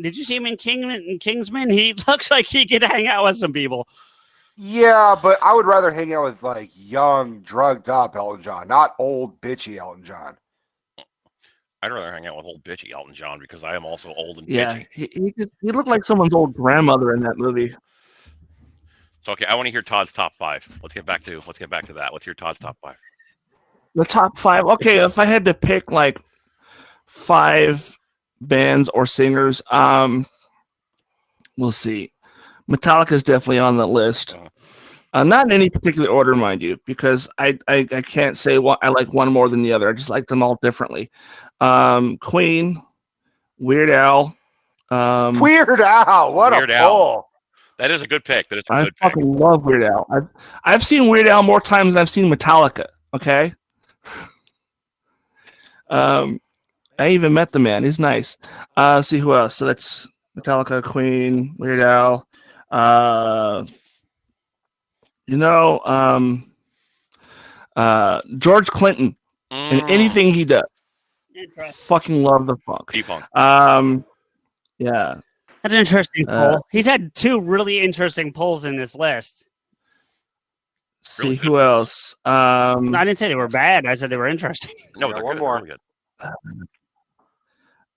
Did you see him in Kingsman? He looks like he could hang out with some people. Yeah, but I would rather hang out with like young, drugged up Elton John, not old, bitchy Elton John. I'd rather hang out with old bitchy Elton John because I am also old and yeah, bitchy. he looked like someone's old grandmother in that movie. So okay, I want to hear Todd's top 5. Let's get back to that. Let's hear Todd's top 5. The top 5. Okay, if I had to pick like 5 bands or singers, we'll see. Metallica's definitely on the list. Not in any particular order, mind you, because I can't say I like one more than the other. I just like them all differently. Queen, Weird Al. Weird Al, what a pull! That is a good pick. I fucking love Weird Al. I've seen Weird Al more times than I've seen Metallica. Okay. I even met the man. He's nice. See who else. So that's Metallica, Queen, Weird Al. George Clinton and anything he does. Fucking love the funk. P-funk. Yeah. That's an interesting poll. He's had 2 really interesting polls in this list. See really who else. I didn't say they were bad. I said they were interesting. No, they're one more. Really good.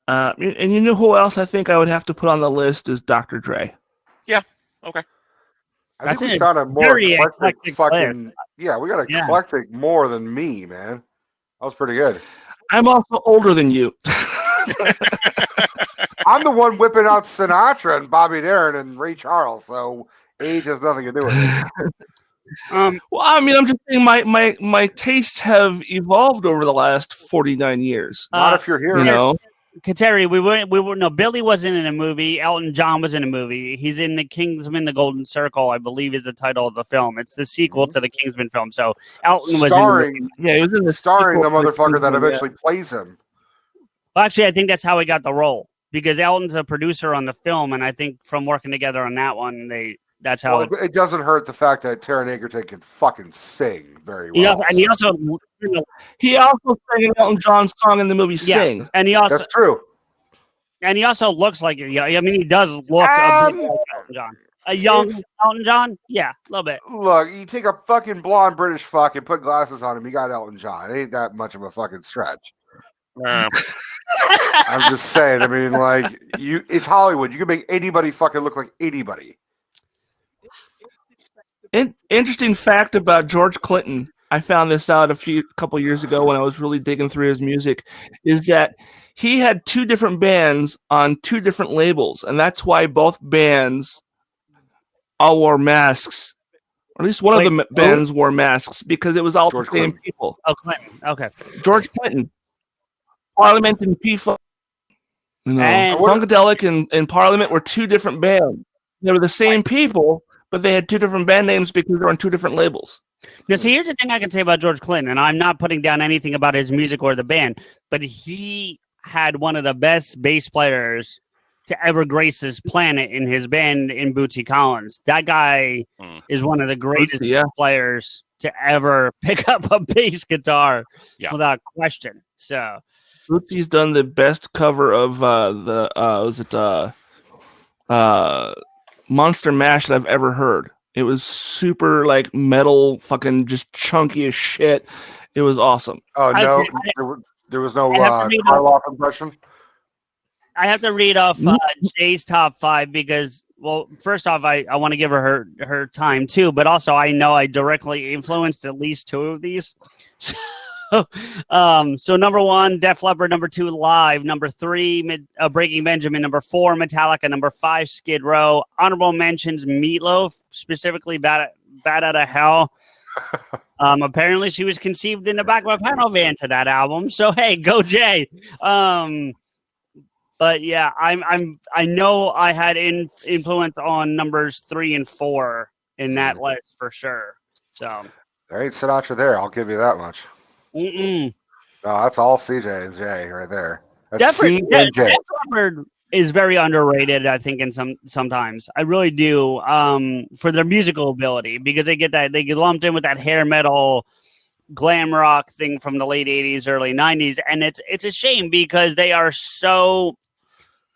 And you know who else I think I would have to put on the list is Dr. Dre. Yeah. Okay. I think we found a more eclectic fucking. Yeah, we got eclectic more than me, man. That was pretty good. I'm also older than you. I'm the one whipping out Sinatra and Bobby Darin and Ray Charles, so age has nothing to do with it. Well, I mean, I'm just saying my tastes have evolved over the last 49 years. Not if you're here, you know. Kateri, we were no. Billy wasn't in a movie. Elton John was in a movie. He's in the Kingsman: The Golden Circle, I believe, is the title of the film. It's the sequel to the Kingsman film. So Elton was starring. He was in the starring the motherfucker that eventually plays him. Well, actually, I think that's how he got the role because Elton's a producer on the film, and I think from working together on that one, That's how. Well, it doesn't hurt the fact that Taron Egerton can fucking sing very well. He also He also sang an Elton John song in the movie Sing. and he also That's true. looks like it. Yeah, I mean, he does look a bit like Elton John. A young Elton John? Yeah, a little bit. Look, you take a fucking blonde British fuck and put glasses on him, you got Elton John. It ain't that much of a fucking stretch. I'm just saying. I mean, like, it's Hollywood. You can make anybody fucking look like anybody. Interesting fact about George Clinton. I found this out a couple years ago when I was really digging through his music. Is that he had 2 different bands on 2 different labels, and that's why both bands all wore masks. Or at least one of the bands wore masks because it was all George the same Clinton. people. Oh, Clinton. Okay. George Clinton, Parliament and P-Funk. And- Funkadelic and Parliament were 2 different bands. They were the same people, but they had 2 different band names because they were on 2 different labels. Now, see, here's the thing I can say about George Clinton, and I'm not putting down anything about his music or the band, but he had one of the best bass players to ever grace this planet in his band in Bootsy Collins. That guy is one of the greatest players to ever pick up a bass guitar without question. So Bootsy's done the best cover of Monster Mash that I've ever heard. It was super like metal, fucking just chunky as shit. It was awesome. Oh no, there was no Karloff impression. I have to read off Jay's top 5 because, well, first off, I want to give her time too, but also I know I directly influenced at least 2 of these. So number 1, Def Leppard. Number 2, Live. Number 3, Breaking Benjamin. Number 4, Metallica. Number 5, Skid Row. Honorable mentions, Meatloaf, specifically Bad Outta Hell. Apparently she was conceived in the back of a panel van to that album. So hey, go Jay. But yeah, I know I had influence on numbers 3 and 4 in that list for sure. So there ain't Sinatra there. I'll give you that much. No, that's all CJ and J right there. That's C and J. Def Leppard is very underrated, I think, in sometimes. I really do, for their musical ability, because they get lumped in with that hair metal glam rock thing from the late 80s, early 90s, and it's a shame because they are so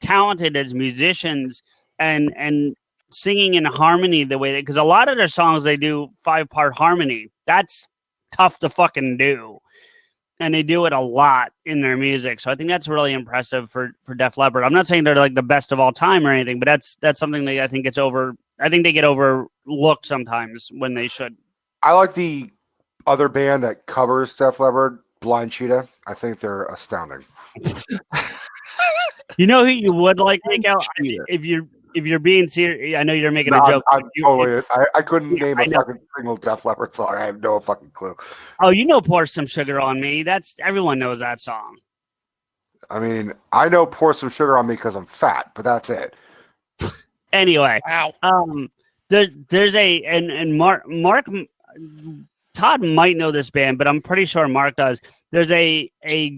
talented as musicians and singing in harmony the way because a lot of their songs they do 5-part harmony. That's tough to fucking do. And they do it a lot in their music. So I think that's really impressive for Def Leppard. I'm not saying they're like the best of all time or anything, but that's something that I think I think they get overlooked sometimes when they should. I like the other band that covers Def Leppard, Blind Cheetah. I think they're astounding. You know who you would like, Miguel? If you're being serious, I know you're making a joke. I couldn't name a fucking single Def Leppard song. I have no fucking clue. Oh, you know, Pour Some Sugar on Me. Everyone knows that song. I mean, I know Pour Some Sugar on Me because I'm fat, but that's it. Anyway, wow. There's and Mark Todd might know this band, but I'm pretty sure Mark does. There's a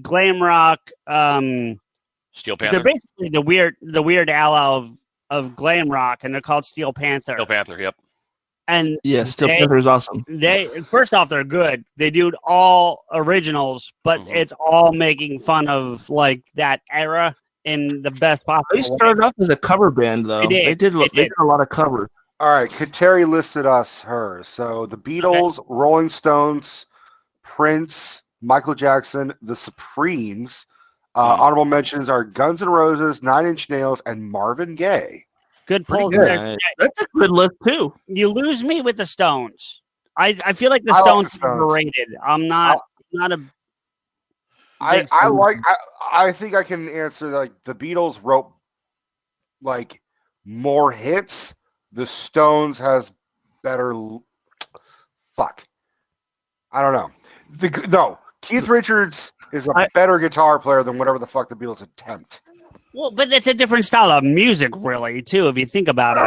glam rock. Steel Panther. They're basically the weird Al of glam rock, and they're called Steel Panther. Steel Panther, yep. And yeah, Steel Panther is awesome. They first off, they're good. They do all originals, but it's all making fun of like that era in the best possible. They started off as a cover band, though. They did a lot of covers. All right, Kateri listed hers. So the Beatles, Rolling Stones, Prince, Michael Jackson, the Supremes. Honorable mentions are Guns N' Roses, 9 Inch Nails, and Marvin Gaye. Good pull. Good. That's a good list too. You lose me with the Stones. I feel like the Stones are overrated. I'm not a. I think I can answer like the Beatles wrote like more hits. The Stones has better. Fuck. I don't know. Keith Richards is a better guitar player than whatever the fuck the Beatles attempt. Well, but it's a different style of music, really, too, if you think about it.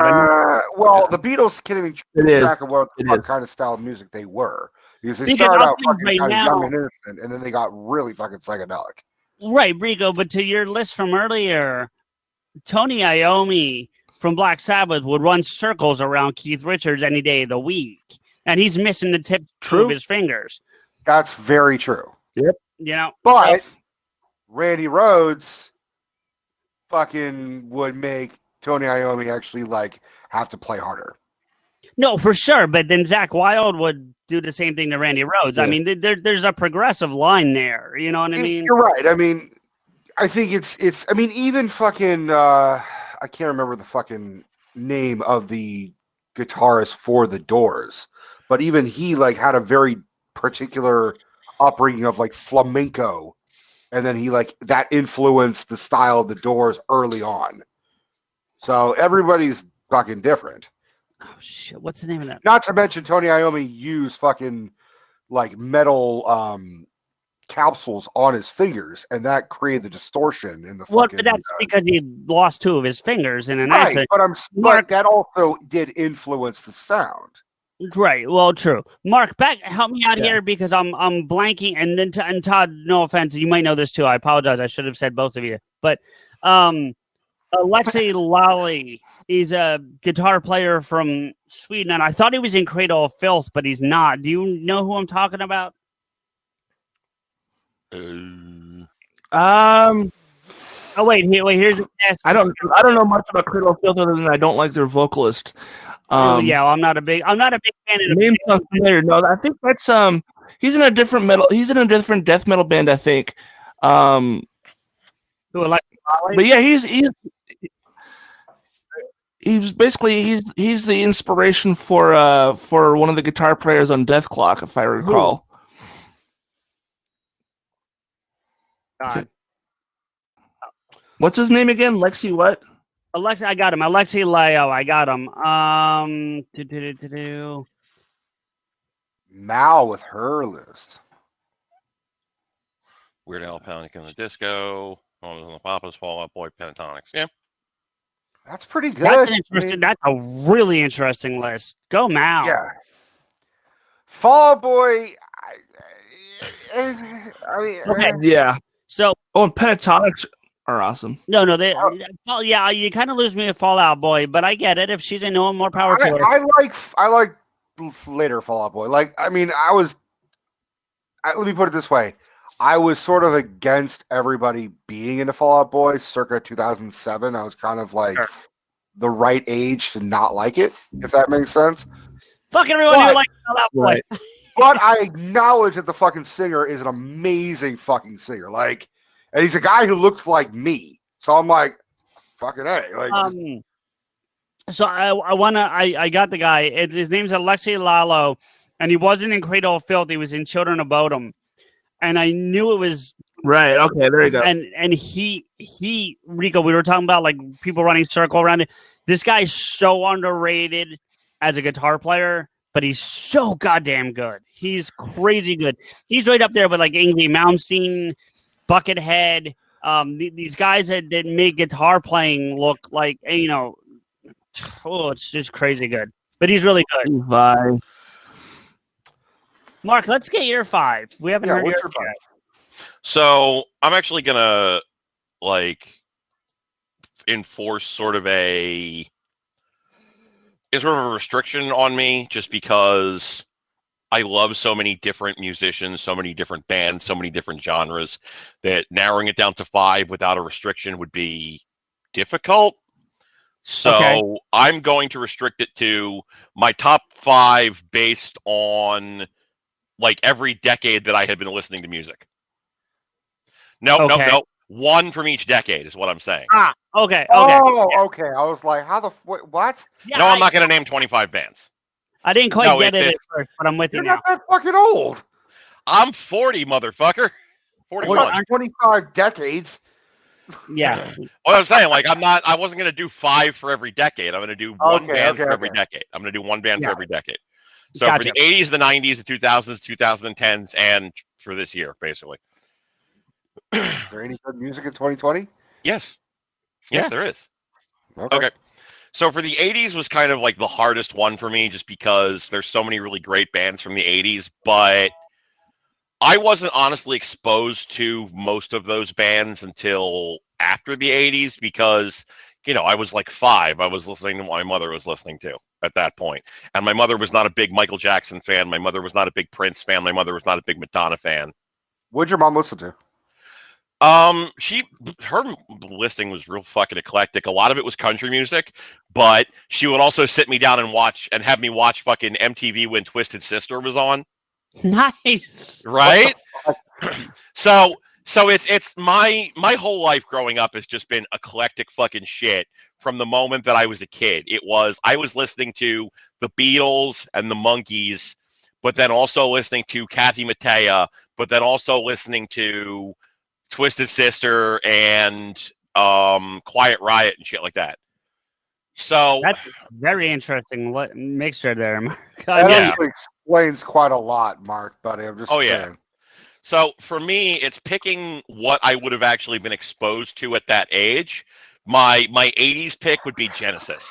The Beatles can't even keep track of what kind of style of music they were. Because they started out fucking kind of young and innocent, and then they got really fucking psychedelic. Right, Rico, but to your list from earlier, Tony Iommi from Black Sabbath would run circles around Keith Richards any day of the week, and he's missing the tip of his fingers. That's very true. You know, But Randy Rhoads fucking would make Tony Iommi actually like have to play harder. no, for sure. But then Zach Wilde would do the same thing to Randy Rhoads. Yeah. I mean, there's a progressive line there. You know what I mean? You're right. I mean, I think it's. I mean, even fucking. I can't remember the fucking name of the guitarist for the Doors, but even he like had a very particular upbringing of like flamenco, and then he like that influenced the style of the Doors early on. So everybody's fucking different. Oh shit! What's the name of that? Not to mention Tony Iommi used fucking like metal capsules on his fingers, and that created the distortion in the Well, fucking. but that's because he lost 2 of his fingers in an Right, accident. but Mark- that also did influence the sound. Right. Well, true. Mark, help me out Yeah. here because I'm blanking. And then and Todd, no offense, you might know this too. I apologize. I should have said both of you. But Alexei Lally is a guitar player from Sweden, and I thought he was in Cradle of Filth, but he's not. Do you know who I'm talking about? Oh wait, here's a guess. I don't know much about Cradle of Filth other than I don't like their vocalist. Oh, yeah, well, I'm not a big fan of The name sounds familiar. No, I think that's he's in a different death metal band, I think. who Alexei Lally? But yeah, he's basically he's the inspiration for one of the guitar players on Death Clock, if I recall. God. What's his name again? Lexi what? I got him. Alexei Leo. I got him. Mal with her list. Weird Al, Panic in the Disco, Homes on the Papas, Fall Out Boy, Pentatonics. Yeah. That's pretty good. That's an interesting. That's a really interesting list. Go Mal. Yeah. Fall Out Boy. I mean, Okay. Yeah. So And Pentatonics are awesome. no, they. Well, yeah, you kind of lose me with Fallout Boy, but I get it. If she's a no, more power to her. I like later Fall Out Boy. Like, I mean, let me put it this way. I was sort of against everybody being into Fall Out Boy circa 2007. I was kind of like the right age to not like it, if that makes sense. Fuck everyone who likes Fallout Boy. Right. But I acknowledge that the fucking singer is an amazing fucking singer. Like, and he's a guy who looks like me. So I'm like, fucking A. Like, So I got the guy. His name's Alexei Lalo, and he wasn't in Cradle of Filth. He was in Children of Bodom, and I knew it was Right. Okay. There you go. And he Rico, we were talking about like people running circle around it. This guy's so underrated as a guitar player, but he's so goddamn good. He's crazy good. He's right up there with like Yngwie Malmsteen, Buckethead. These guys that make guitar playing look like, you know, it's just crazy good. But he's really good. Levi. Mark, let's get your 5. We haven't heard what's your your 5? So I'm actually gonna enforce sort of a restriction on me, just because I love so many different musicians, so many different bands, so many different genres, that narrowing it down to 5 without a restriction would be difficult. So Okay. I'm going to restrict it to my top 5 based on like every decade that I had been listening to music. No. 1 from each decade is what I'm saying. Okay. Oh, okay. I was like, how the what? Yeah, No, I'm not going to name 25 bands. I didn't quite No, get it it's- at first, but I'm with you You're now. not that fucking old. I'm 40, motherfucker. 41. What, 25 decades. Yeah. What I'm saying, like, I wasn't going to do 5 for every decade. I'm going to do one band for every decade. I'm going to do one band for every decade. So Gotcha. for the 80s, the 90s, the 2000s, 2010s, and for this year, basically. Is there any good music in 2020? Yes. Yeah. Yes, there is. Okay. Okay. So for the 80s was kind of like the hardest one for me, just because there's so many really great bands from the 80s, but I wasn't honestly exposed to most of those bands until after the 80s, because I was like 5. I was listening to what my mother was listening to at that point. And my mother was not a big Michael Jackson fan. My mother was not a big Prince fan. My mother was not a big Madonna fan. What'd your mom listen to? Her listing was real fucking eclectic. A lot of it was country music, but she would also sit me down and have me watch fucking MTV when Twisted Sister was on. Nice. Right? So it's my whole life growing up has just been eclectic fucking shit from the moment that I was a kid. I was listening to the Beatles and the Monkees, but then also listening to Kathy Mattea, but then also listening to Twisted Sister and Quiet Riot and shit like that. So That's very interesting mixture there, Mark. That Yeah. actually explains quite a lot, Mark, buddy. I'm just saying. Yeah. So for me, it's picking what I would have actually been exposed to at that age. My 80s pick would be Genesis.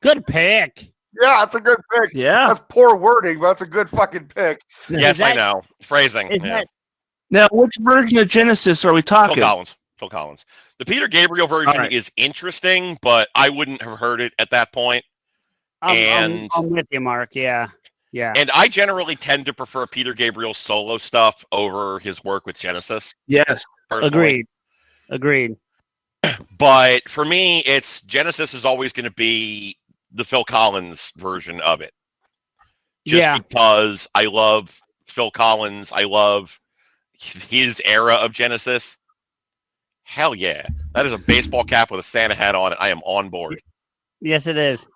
Good pick. Yeah, that's a good pick. Yeah. That's poor wording, but that's a good fucking pick. Yes, I know. Phrasing. Is Yeah. that Now, which version of Genesis are we talking? Phil Collins. The Peter Gabriel version is interesting, but I wouldn't have heard it at that point. I'm with you, Mark. Yeah. And I generally tend to prefer Peter Gabriel's solo stuff over his work with Genesis. Yes. Personally. Agreed. But for me, Genesis is always going to be the Phil Collins version of it. Just because I love Phil Collins. I love his era of Genesis. Hell yeah. That is a baseball cap with a Santa hat on it. I am on board. Yes, it is.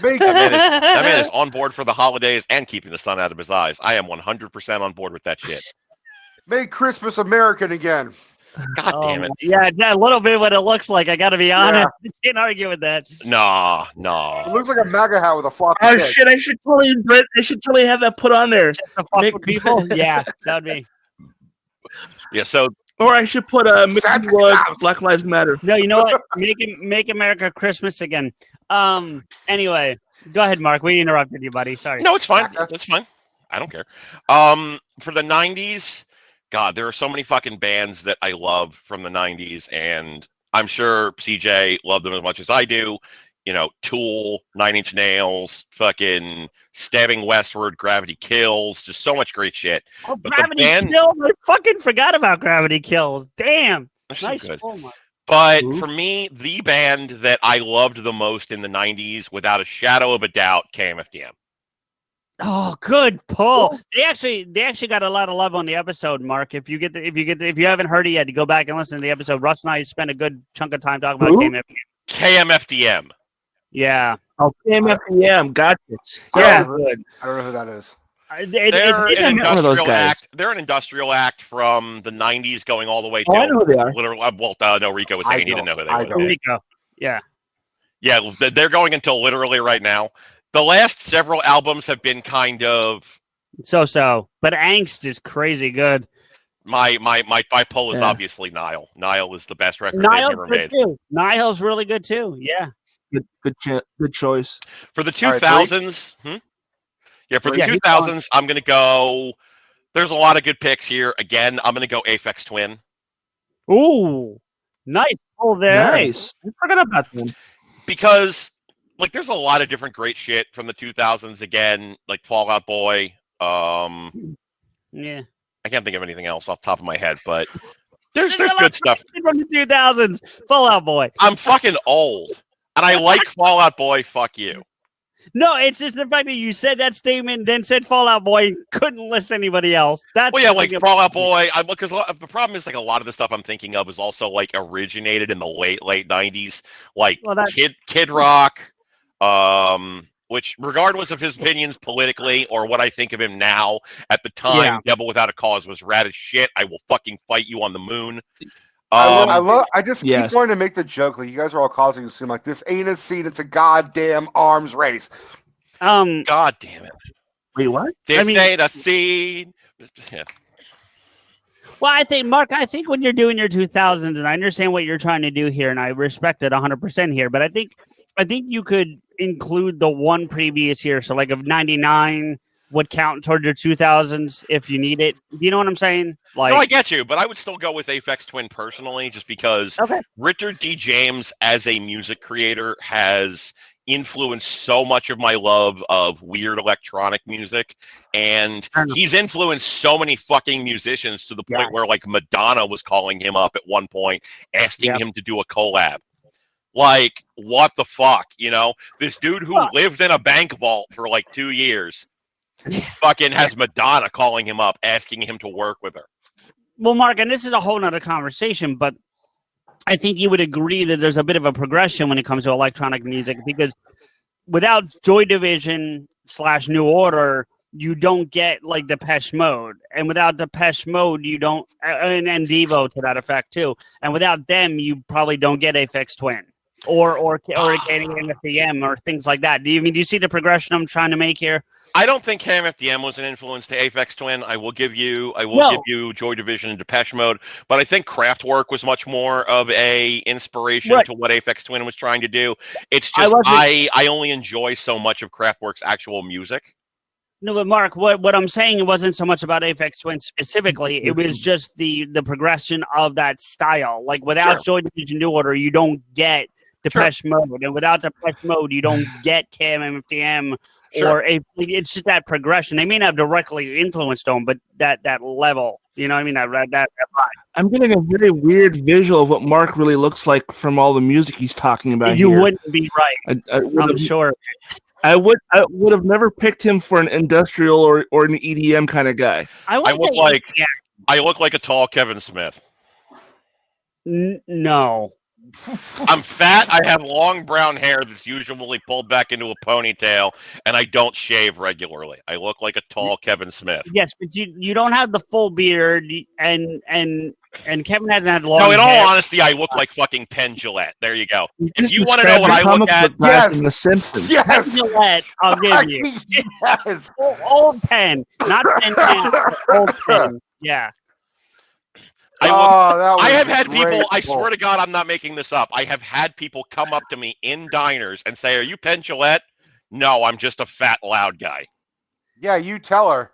Make, That man is on board for the holidays and keeping the sun out of his eyes. I am 100% on board with that shit. make Christmas American again. God damn it. Yeah, a little bit what it looks like. I got to be honest. You can't argue with that. No. It looks like a MAGA hat with a floppy Oh stick. shit! I should totally have that put on there. To fuck with people? Yeah, that would be. Yeah, so Or I should put Mickey Santa Wood, Claus. Black Lives Matter. No, you know what? Make America Christmas again. Anyway, go ahead, Mark. We interrupted you, buddy. Sorry. no, it's fine. That's fine. I don't care. For the 90s, God, there are so many fucking bands that I love from the 90s, and I'm sure CJ loved them as much as I do. Tool, 9 Inch Nails, fucking Stabbing Westward, Gravity Kills, just so much great shit. Oh, But Gravity the band- Kills. I fucking forgot about Gravity Kills. Damn. They're so Nice good. pull, Mark. But Ooh. for me, the band that I loved the most in the 90s, without a shadow of a doubt, KMFDM. Oh, good pull. They actually got a lot of love on the episode, Mark. If you haven't heard it yet, go back and listen to the episode. Russ and I spent a good chunk of time talking about Who? KMFDM. KMFDM. Yeah. Oh, KMFDM, gotcha. Yeah. Good. I don't know who that is. They're it's an one of those industrial guys. act. They're an industrial act from the 90s going all the way Oh, I know to who they are. literally. No, Rico was I saying he didn't know who they I were. don't. Rico. Yeah. Yeah, they're going until literally right now. The last several albums have been kind of So. But Angst is crazy good. my bipolar is Yeah. obviously Nile. Nile is the best record they've Niall's ever good made. too. Niall's really good too. Yeah. Good choice. For the All right, 2000s, Yeah, for the Yeah, he's 2000s, I'm going to go. There's a lot of good picks here. Again, I'm going to go Aphex Twin. Ooh. Nice pull there. Nice. I forgot about them. Because there's a lot of different great shit from the 2000s. Again, like Fall Out Boy. Yeah. I can't think of anything else off the top of my head, but there's a lot good of stuff. from the 2000s. Fall Out Boy. I'm fucking old, and I like Fall Out Boy. Fuck you. No, it's just the fact that you said that statement, then said Fall Out Boy, and couldn't list anybody else. That's Well, yeah, the like thing Fall Out Boy. Because the problem is a lot of the stuff I'm thinking of is also originated in the late 90s, like Well, that's- Kid Rock. Which, regardless of his opinions politically or what I think of him now, at the time, Yeah. Devil Without a Cause was rad as shit. I will fucking fight you on the moon. I just yes. keep wanting to make the joke. Like, you guys are all causing it to seem like this ain't a scene, it's a goddamn arms race. God damn it. Wait, what? This ain't a scene. Yeah. Well, I think, Mark, when you're doing your 2000s, and I understand what you're trying to do here, and I respect it 100% here, but I think you could include the one previous year. So, like, of 99, would count toward your 2000s if you need it. Do you know what I'm saying? Like, No, I get you, but I would still go with Aphex Twin personally, just because okay. Richard D. James as a music creator has influenced so much of my love of weird electronic music, and he's influenced so many fucking musicians to the point where like Madonna was calling him up at one point, asking him to do a collab. Like, what the fuck, you know? This dude who lived in a bank vault for like 2 years fucking has Madonna calling him up, asking him to work with her. Well, Mark, and this is a whole nother conversation, but I think you would agree that there's a bit of a progression when it comes to electronic music, because without Joy Division / New Order, you don't get like Depeche Mode, and without Depeche Mode, you don't, and Devo to that effect too, and without them, you probably don't get Aphex Twin or KMFDM or things like that. Do you see the progression I'm trying to make here? I don't think KMFDM was an influence to Aphex Twin. I will give you Joy Division and Depeche Mode, but I think Kraftwerk was much more of a inspiration to what Aphex Twin was trying to do. It's just I only enjoy so much of Kraftwerk's actual music. No, but Mark, what I'm saying, it wasn't so much about Aphex Twin specifically. It was just the progression of that style. Like without Joy Division New Order, you don't get Depeche Mode, and without Depeche Mode, you don't get KMFDM. Or it's just that progression. They may not have directly influenced them, but that level, you know what I mean? That vibe. I'm getting a very weird visual of what Mark really looks like from all the music he's talking about. You wouldn't be right. I'm sure. I would have never picked him for an industrial or an EDM kind of guy. I look like a tall Kevin Smith. No. I'm fat. I have long brown hair that's usually pulled back into a ponytail, and I don't shave regularly. I look like a tall Kevin Smith. Yes, but you don't have the full beard, and Kevin hasn't had long. No, in hair. all honesty, I look like fucking Penn Jillette. There you go. If you want to know what I look at, in The Simpsons. Penn Jillette, I'll give you. Yes. Old Penn, not Penn. Old Penn. Yeah. I have had people, I swear to God, I'm not making this up. I have had people come up to me in diners and say, "Are you Penn Jillette?" No, I'm just a fat, loud guy. Yeah, you tell her.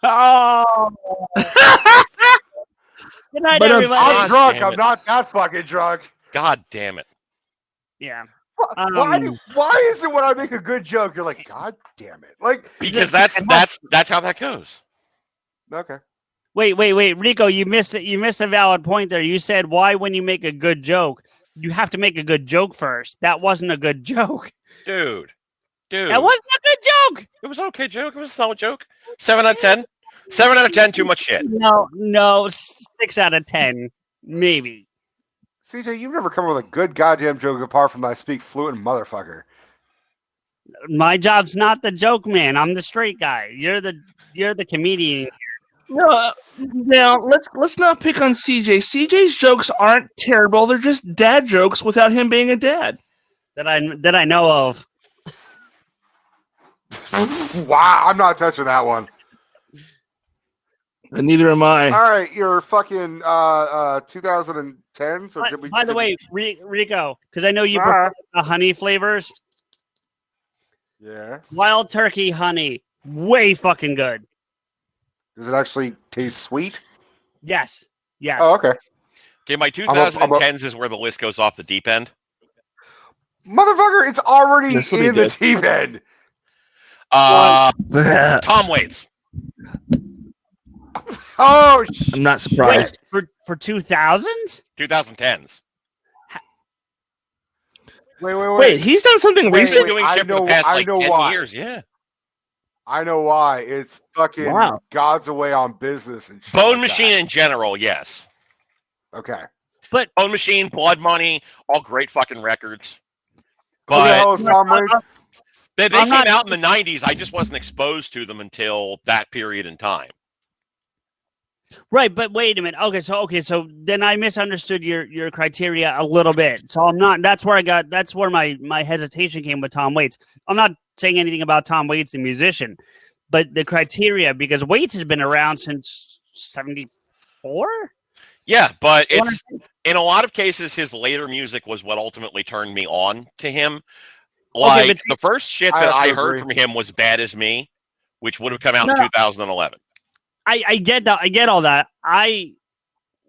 Oh. Good night, everybody. I'm drunk. I'm not that fucking drunk. God damn it. Yeah. Why is it when I make a good joke, you're like, God damn it? Like, because that's how that goes. Okay. Wait, Rico, you missed it. You missed a valid point there. You said, why, when you make a good joke, you have to make a good joke first. That wasn't a good joke. Dude. That wasn't a good joke. It was an okay joke. It was a solid joke. 7 out of 10. 7 out of 10, too much shit. No, 6 out of 10, maybe. CJ, you've never come up with a good goddamn joke apart from I speak fluent motherfucker. My job's not the joke man. I'm the straight guy. You're the comedian. No, now let's not pick on CJ. CJ's jokes aren't terrible. They're just dad jokes without him being a dad. That I know of. Wow, I'm not touching that one. And neither am I. All right, you're fucking 2010s. Or By the way, Rico, because I know you prefer the honey flavors. Yeah. Wild turkey honey, way fucking good. Does it actually taste sweet? Yes. Oh, okay. Okay, my 2010s is where the list goes off the deep end. Motherfucker, it's already in the deep end. Tom Waits. Oh, I'm not surprised. Wait, for 2000s? 2010s. Wait. He's done something recent. Doing shit for the past like 10 years. Yeah. I know why. It's fucking God's Away on Business and shit. Bone Machine in general, yes. Okay. But Bone Machine, Blood Money, all great fucking records. But they came out in the 90s. I just wasn't exposed to them until that period in time. Right, but wait a minute. Okay, so then I misunderstood your criteria a little bit. So I'm not. That's where my hesitation came with Tom Waits. I'm not saying anything about Tom Waits, the musician, but the criteria, because Waits has been around since 74. Yeah, but it's in a lot of cases his later music was what ultimately turned me on to him. Like but the first shit I that have to I heard agree. from him was "Bad as Me," which would have come out No, in no. 2011. I get that. I get all that.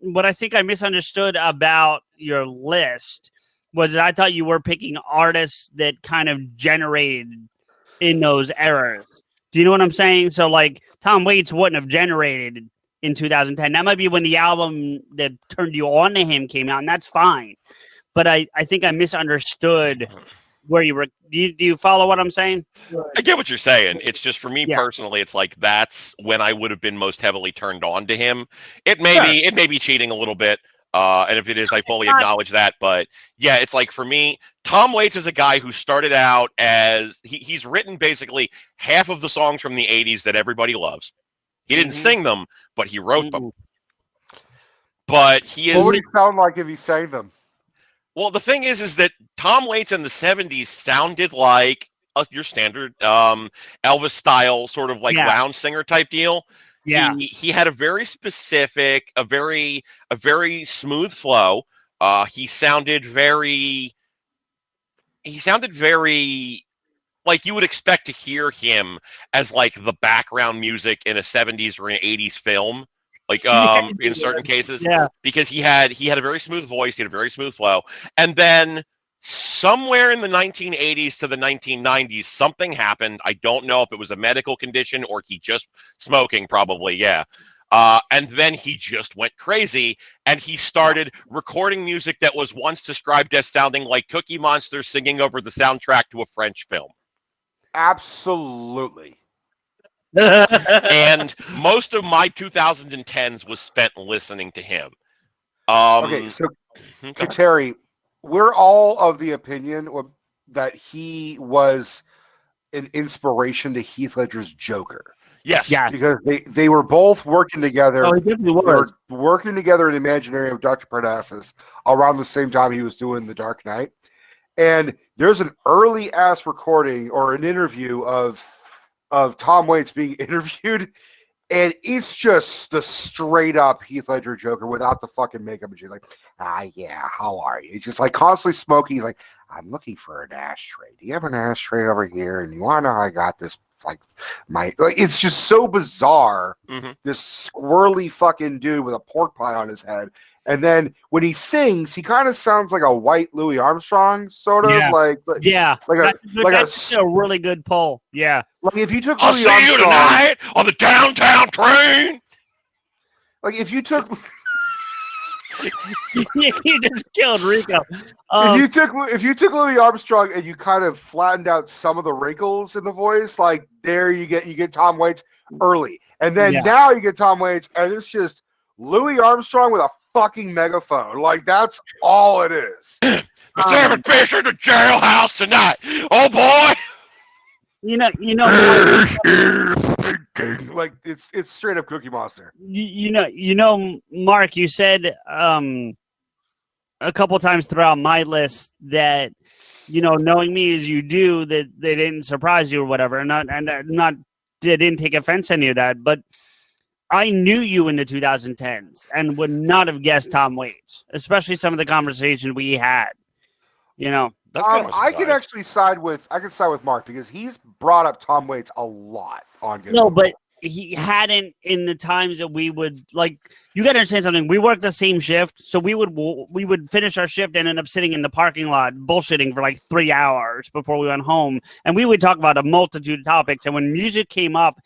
What I think I misunderstood about your list was that I thought you were picking artists that kind of generated in those eras. Do you know what I'm saying? So like Tom Waits wouldn't have generated in 2010. That might be when the album that turned you on to him came out, and that's fine. But I think I misunderstood where you were. Do you follow what I'm saying? I get what you're saying. It's just for me Yeah. personally, it's like that's when I would have been most heavily turned on to him. It may be cheating a little bit, and if it is, I fully acknowledge that. But yeah, it's like for me, Tom Waits is a guy who started out as he's written basically half of the songs from the '80s that everybody loves. He didn't sing them, but he wrote them. But he What is would he sound like if he sang them? well. The thing is that Tom Waits in the '70s sounded like your standard Elvis style sort of like Yeah. lounge singer type deal. Yeah. He had a very specific, a very smooth flow. He sounded very like you would expect to hear him as like the background music in a '70s or an '80s film, like in certain cases, Yeah. because he had a very smooth voice, he had a very smooth flow, and then somewhere in the 1980s to the 1990s, something happened. I don't know if it was a medical condition or he just smoking, probably, yeah. And then he just went crazy and he started recording music that was once described as sounding like Cookie Monster singing over the soundtrack to a French film. Absolutely. And most of my 2010s was spent listening to him. Okay, so Kateri, we're all of the opinion that he was an inspiration to Heath Ledger's Joker. Yes. Yeah. Because they were both working together. Oh, he definitely They was. were working together in the Imaginary of Dr. Parnassus around the same time he was doing The Dark Knight. And there's an early ass recording or an interview of Tom Waits being interviewed, and it's just the straight up Heath Ledger Joker without the fucking makeup. And she's like, yeah, how are you? He's just like constantly smoking. He's like, I'm looking for an ashtray. Do you have an ashtray over here? And you want to know how I got this? It's just so bizarre. This squirrely fucking dude with a pork pie on his head. And then when he sings, he kind of sounds like a white Louis Armstrong, sort of That's a really good poll. Yeah, like if you took I'll Louis see Armstrong, you tonight on the downtown train. Like if you took you just killed Rico. If you took Louis Armstrong and you kind of flattened out some of the wrinkles in the voice, like there you get Tom Waits early, and then now you get Tom Waits, and it's just Louis Armstrong with a fucking megaphone. Like that's all it is. Mr. David Fisher to jailhouse tonight. Oh boy. Like it's straight up Cookie Monster. Mark, you said a couple times throughout my list that knowing me as you do, that they didn't surprise you or whatever, they didn't take offense to any of that, but I knew you in the 2010s and would not have guessed Tom Waits, especially some of the conversation we had. I can actually side with Mark because he's brought up Tom Waits a lot on Good. No, but he hadn't in the times that we would like. You got to understand something. We worked the same shift, so we would finish our shift and end up sitting in the parking lot bullshitting for like 3 hours before we went home, and we would talk about a multitude of topics. And when music came up,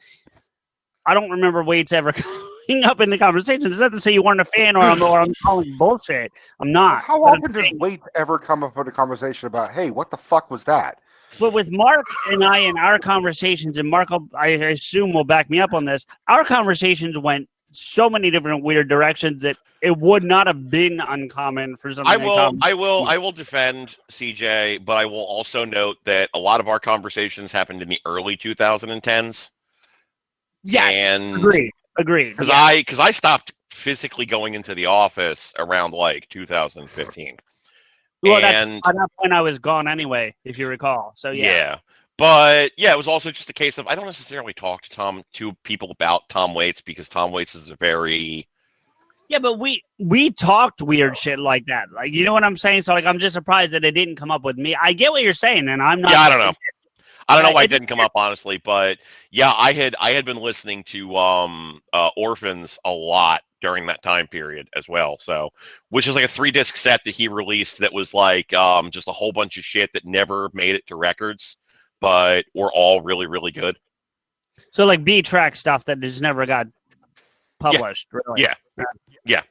I don't remember Waits ever coming up in the conversation. It's not to say you weren't a fan or I'm calling bullshit. I'm not. How often does Waits ever come up with a conversation about, hey, what the fuck was that? But with Mark and I in our conversations, and Mark, I assume will back me up on this, our conversations went so many different weird directions that it would not have been uncommon for something. I will defend CJ, but I will also note that a lot of our conversations happened in the early 2010s. Yes, and agreed. Because I stopped physically going into the office around like 2015. Well, that's at that point I was gone anyway, if you recall. So yeah. But yeah, it was also just a case of I don't necessarily talk to people about Tom Waits because Tom Waits is a very Yeah, but we talked weird shit like that. Like, you know what I'm saying? So like, I'm just surprised that it didn't come up with me. I get what you're saying, and I'm not. Yeah, I don't know. I don't know why it It's- didn't come up, honestly, but yeah, I had been listening to Orphans a lot during that time period as well. So, which is like a 3-disc set that he released that was like just a whole bunch of shit that never made it to records, but were all really, really good. So like B-track stuff that just never got published. Really. Yeah.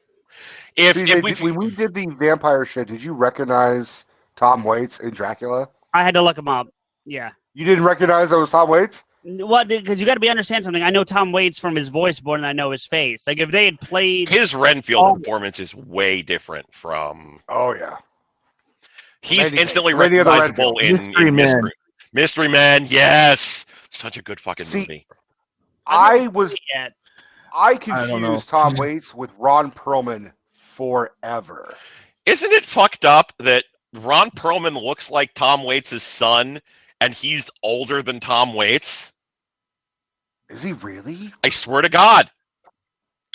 If CJ, when we did the vampire shit, did you recognize Tom Waits in Dracula? I had to look him up. Yeah. You didn't recognize that was Tom Waits? What? Because you got to understand something. I know Tom Waits from his voice more than I know his face. Like if they had played his Renfield performance is way different from. Oh yeah. He's instantly recognizable in Mystery Man. Yes, such a good fucking movie. I confused Tom Waits with Ron Perlman forever. Isn't it fucked up that Ron Perlman looks like Tom Waits' son, and he's older than Tom Waits? Is he really? I swear to God.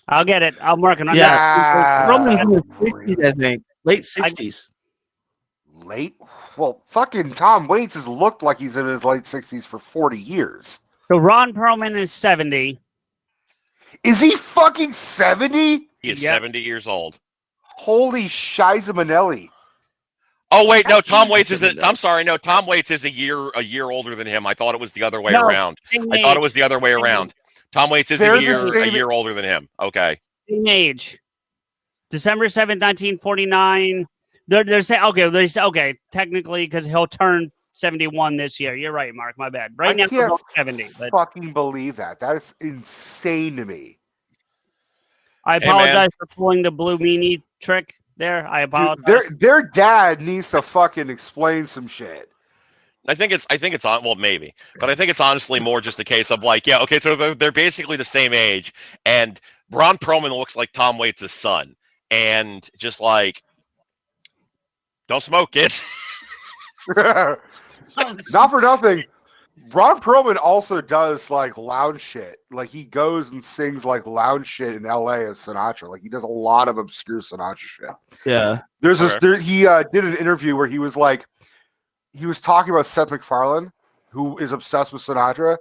I'll get it. I'm working on that. Perlman's in the 60s, I think. Late 60s. Late? Well, fucking Tom Waits has looked like he's in his late 60s for 40 years. So Ron Perlman is 70. Is he fucking 70? He is 70 years old. Holy shiza Manelli. Oh wait, no. Tom Waits is. I'm sorry, no. Tom Waits is a year older than him. I thought it was the other way around. I thought it was the other way around. Tom Waits is a year older than him. Okay. Same age. December 7th, 1949. They're saying okay. Technically, because he'll turn 71 this year. You're right, Mark. My bad. Right now, he's 70. But fucking believe that. That is insane to me. I apologize for pulling the blue meanie trick there. I apologize. Dude, their dad needs to fucking explain some shit. I think it's on. Well, maybe, but I think it's honestly more just a case of like, yeah, okay, so they're basically the same age, and Ron Perlman looks like Tom Waits' son, and just like, don't smoke, kids. Not for nothing. Ron Perlman also does like lounge shit. Like he goes and sings like lounge shit in LA as Sinatra. Like he does a lot of obscure Sinatra shit. Yeah. There's this. He did an interview where he was talking about Seth MacFarlane, who is obsessed with Sinatra,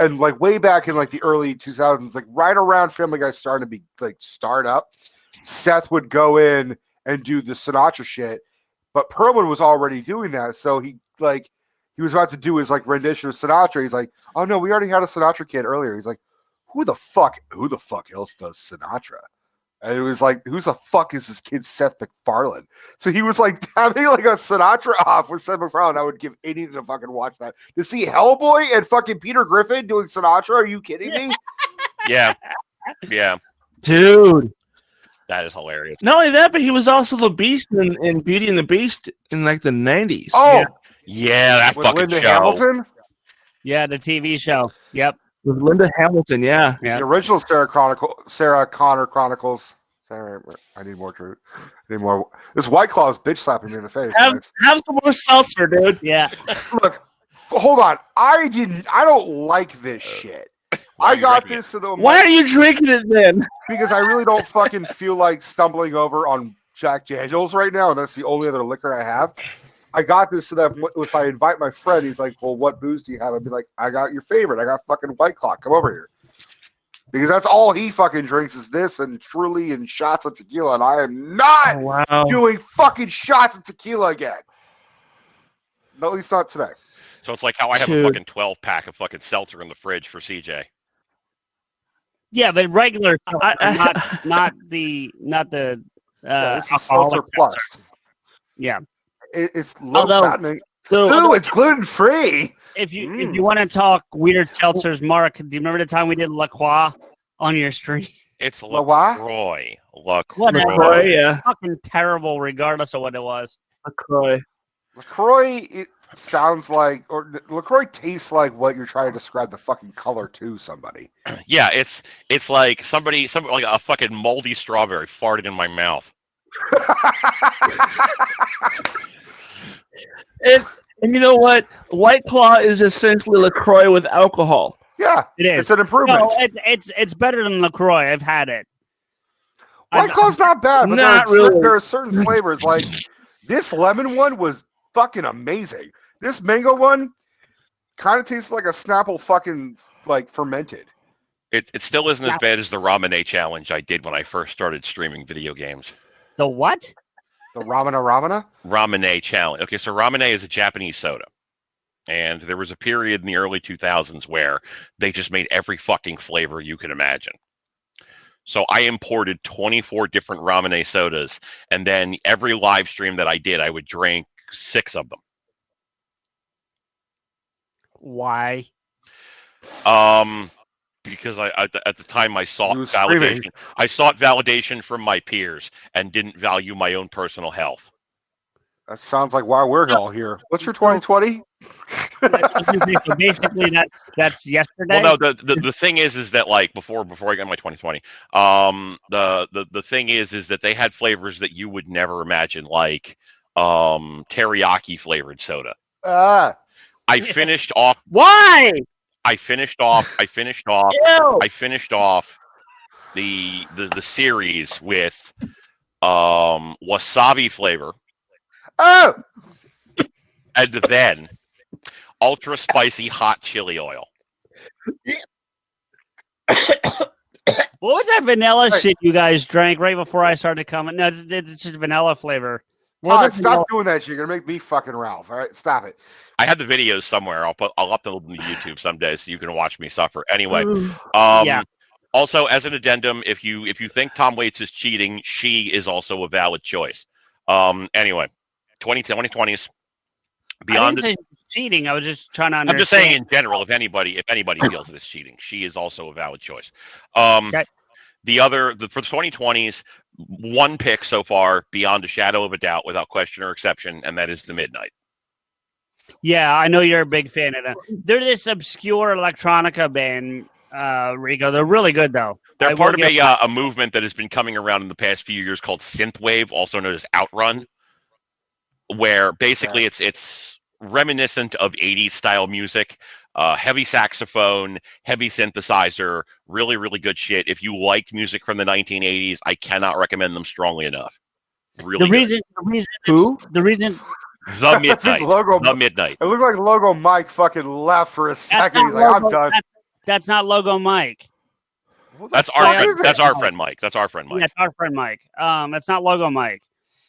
and like way back in like the early 2000s, like right around Family Guy starting to be like start up, Seth would go in and do the Sinatra shit, but Perlman was already doing that, so he was about to do his like rendition of Sinatra. He's like, "Oh no, we already had a Sinatra kid earlier." He's like, Who the fuck else does Sinatra?" And it was like, who the fuck is this kid Seth MacFarlane? So he was like having like a Sinatra off with Seth MacFarlane. I would give anything to fucking watch that. To see Hellboy and fucking Peter Griffin doing Sinatra? Are you kidding me? Yeah. Dude. That is hilarious. Not only that, but he was also the Beast in Beauty and the Beast in like the 90s. Oh, yeah, that with fucking Linda show. Hamilton? Yeah, the TV show. Yep. With Linda Hamilton, yeah. The original Sarah Connor Chronicles. Sarah, I need more truth. I need more. This White Claw is bitch slapping me in the face. Have some more seltzer, dude. Yeah. Look, hold on. I don't like this shit. I got this so that. Why are you drinking it then? Because I really don't fucking feel like stumbling over on Jack Daniels right now, and that's the only other liquor I have. I got this so that if I invite my friend, he's like, "Well, what booze do you have?" I'd be like, "I got your favorite. I got fucking White Claw. Come over here." Because that's all he fucking drinks is this and Truly and shots of tequila, and I am not doing fucking shots of tequila again. No, at least not today. So it's like how I have a fucking 12-pack of fucking seltzer in the fridge for CJ. Yeah, but regular, not the seltzer plus. Yeah, it's low fattening. So, it's gluten free. If you want to talk weird seltzers, Mark, do you remember the time we did La Croix on your stream? It's LaCroix. LaCroix, yeah. Fucking terrible, regardless of what it was. LaCroix, it sounds like, or LaCroix tastes like what you're trying to describe the fucking color to somebody. Yeah, it's like somebody like a fucking moldy strawberry farted in my mouth. And you know what? White Claw is essentially LaCroix with alcohol. Yeah, it is. It's an improvement. No, it's better than LaCroix. I've had it. White Claw's not bad, but Not really. there are certain flavors. Like this lemon one was fucking amazing. This mango one kind of tastes like a Snapple fucking like fermented. It still isn't as bad as the Ramune challenge I did when I first started streaming video games. The what? The Ramana? Ramune challenge. Okay, so Ramune is a Japanese soda. And there was a period in the early 2000s where they just made every fucking flavor you could imagine. So I imported 24 different Ramune sodas, and then every live stream that I did, I would drink 6 of them. Why? Because at the time I sought You was validation. screaming. I sought validation from my peers and didn't value my own personal health. That sounds like why we're all here. What's your 2020? So basically, that's yesterday. Well, no, the thing is that like before I got my 2020, the thing is that they had flavors that you would never imagine, like teriyaki flavored soda. I finished off. Why? I finished off Ew. the series with wasabi flavor. Oh, And then ultra spicy hot chili oil. What was that vanilla shit you guys drank right before I started coming? No, it's just vanilla flavor. Todd, stop doing that shit. You're gonna make me fucking Ralph. All right, stop it. I had the videos somewhere. I'll upload them to YouTube someday so you can watch me suffer. Anyway, Yeah. Also, as an addendum, if you think Tom Waits is cheating, she is also a valid choice. Anyway, 2020s. I didn't say cheating. I was just trying to understand. I'm just saying in general, if anybody feels that it's cheating, she is also a valid choice. Okay. For the 2020s, one pick so far, beyond a shadow of a doubt, without question or exception, and that is the Midnight. Yeah, I know you're a big fan of them. They're this obscure electronica band, Rico. They're really good, though. They're part of a movement that has been coming around in the past few years called synthwave, also known as outrun, where basically it's reminiscent of 80s style music, heavy saxophone, heavy synthesizer, really, really good shit. If you like music from the 1980s, I cannot recommend them strongly enough. Really The reason The Midnight. Logo, The Midnight. It looked like Logo Mike fucking left for a second. He's like, I'm done. That's not Logo Mike. That's our friend Mike. That's our friend Mike. Yeah, it's our friend Mike. That's not Logo Mike.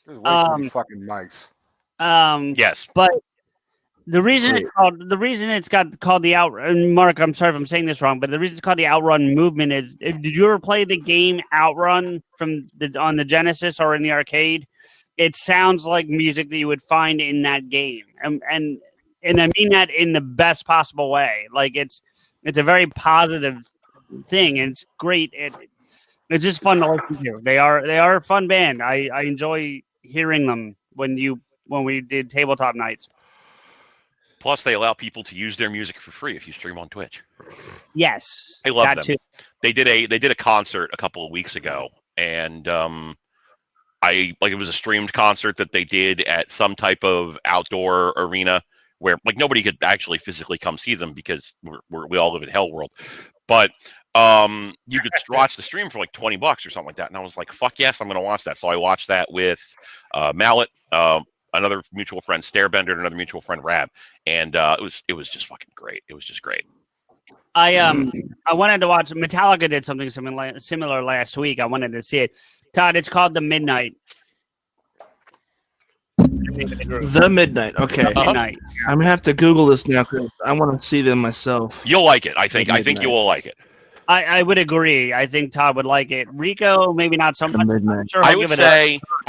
There's way too many fucking mics. Yes. But the reason it's got called the Outrun, Mark, I'm sorry if I'm saying this wrong, but the reason it's called the Outrun movement is, did you ever play the game Outrun on the Genesis or in the arcade? It sounds like music that you would find in that game, and I mean that in the best possible way. Like it's a very positive thing, and it's great. It's just fun to listen to. They are a fun band. I enjoy hearing them when we did tabletop nights. Plus, they allow people to use their music for free if you stream on Twitch. Yes, I love them. too. They did a concert a couple of weeks ago, and it was a streamed concert that they did at some type of outdoor arena where like nobody could actually physically come see them because we all live in Hell World, but you could watch the stream for like $20 or something like that, and I was like, fuck yes, I'm gonna watch that. So I watched that with Mallet, another mutual friend Stairbender, and another mutual friend Rab, and it was just fucking great. It was just great. I wanted to watch. Metallica did something similar last week. I wanted to see it. Todd, it's called The Midnight. The Midnight. Okay. Midnight. I'm gonna have to Google this now because I want to see them myself. You'll like it. I think you will like it. I would agree. I think Todd would like it. Rico, maybe not so much. Midnight. Sure, I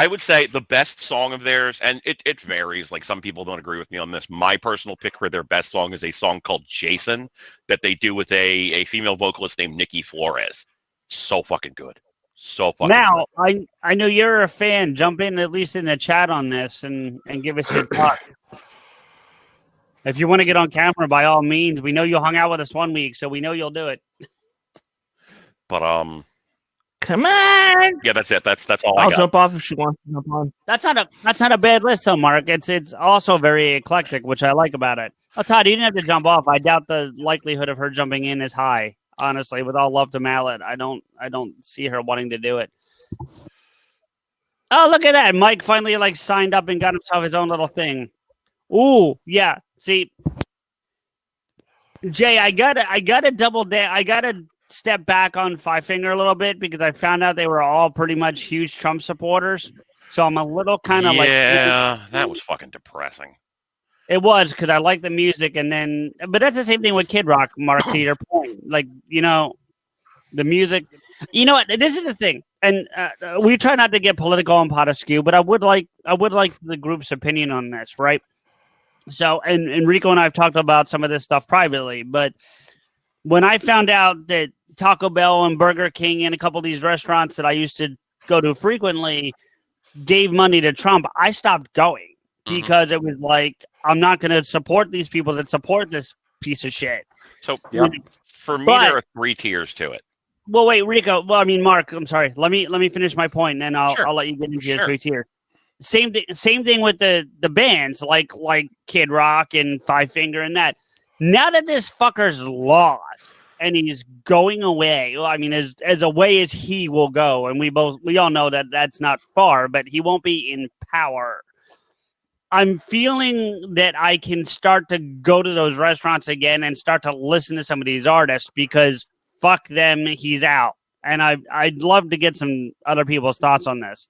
would say the best song of theirs, and it varies. Like some people don't agree with me on this. My personal pick for their best song is a song called Jason that they do with a female vocalist named Nikki Flores. So fucking good. So fucking now, good. I know you're a fan. Jump in at least in the chat on this and give us your thoughts. If you want to get on camera, by all means. We know you hung out with us one week, so we know you'll do it. But come on. Yeah, that's it. That's all I'll I got. jump off if she wants to jump on. That's not a bad list, though, Mark. It's also very eclectic, which I like about it. Oh, Todd, you didn't have to jump off. I doubt the likelihood of her jumping in is high. Honestly, with all love to Mallet, I don't see her wanting to do it. Oh, look at that! Mike finally like signed up and got himself his own little thing. Ooh, yeah. See, Jay, I gotta double down. I gotta step back on Five Finger a little bit because I found out they were all pretty much huge Trump supporters. So I'm a little kind of Yeah, that was fucking depressing. It was because I like the music, and then, but that's the same thing with Kid Rock. Mark, to your point, like the music. You know what? This is the thing, and we try not to get political on PodAskew, but I would like the group's opinion on this, right? So, and Enrico and I have talked about some of this stuff privately, but when I found out that Taco Bell and Burger King and a couple of these restaurants that I used to go to frequently gave money to Trump, I stopped going because it was like, I'm not going to support these people that support this piece of shit. So Yep. for me, But- there are 3 tiers to it. Well, wait, Rico. Well, I mean, Mark. I'm sorry. Let me finish my point, and then I'll Sure. I'll let you get into your Sure. 3 tiers. Same thing with the bands like Kid Rock and Five Finger and that. Now that this fucker's lost and he's going away, well, I mean, as away as he will go, and we all know that that's not far, but he won't be in power. I'm feeling that I can start to go to those restaurants again and start to listen to some of these artists because fuck them, he's out. And I'd love to get some other people's thoughts on this.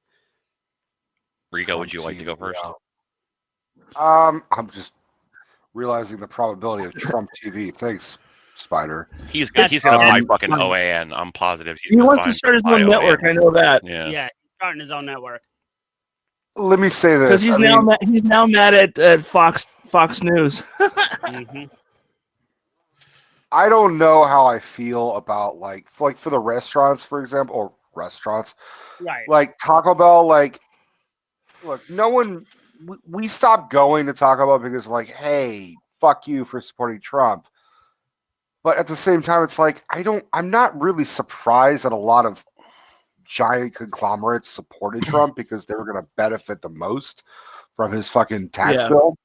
Rico, would you like to go first? I'm just realizing the probability of Trump TV. Thanks, Spider. He's good. He's gonna buy fucking OAN. I'm positive. He wants to start his own network. I know that. Yeah. Yeah, he's starting his own network. Let me say this. Because he's now mad at Fox News. Mhm. I don't know how I feel about like for the restaurants, for example, or restaurants Right. like Taco Bell. Like, look, no one. We stopped going to Taco Bell because like, hey, fuck you for supporting Trump. But at the same time, it's like I'm not really surprised that a lot of giant conglomerates supported Trump because they were going to benefit the most from his fucking tax bill.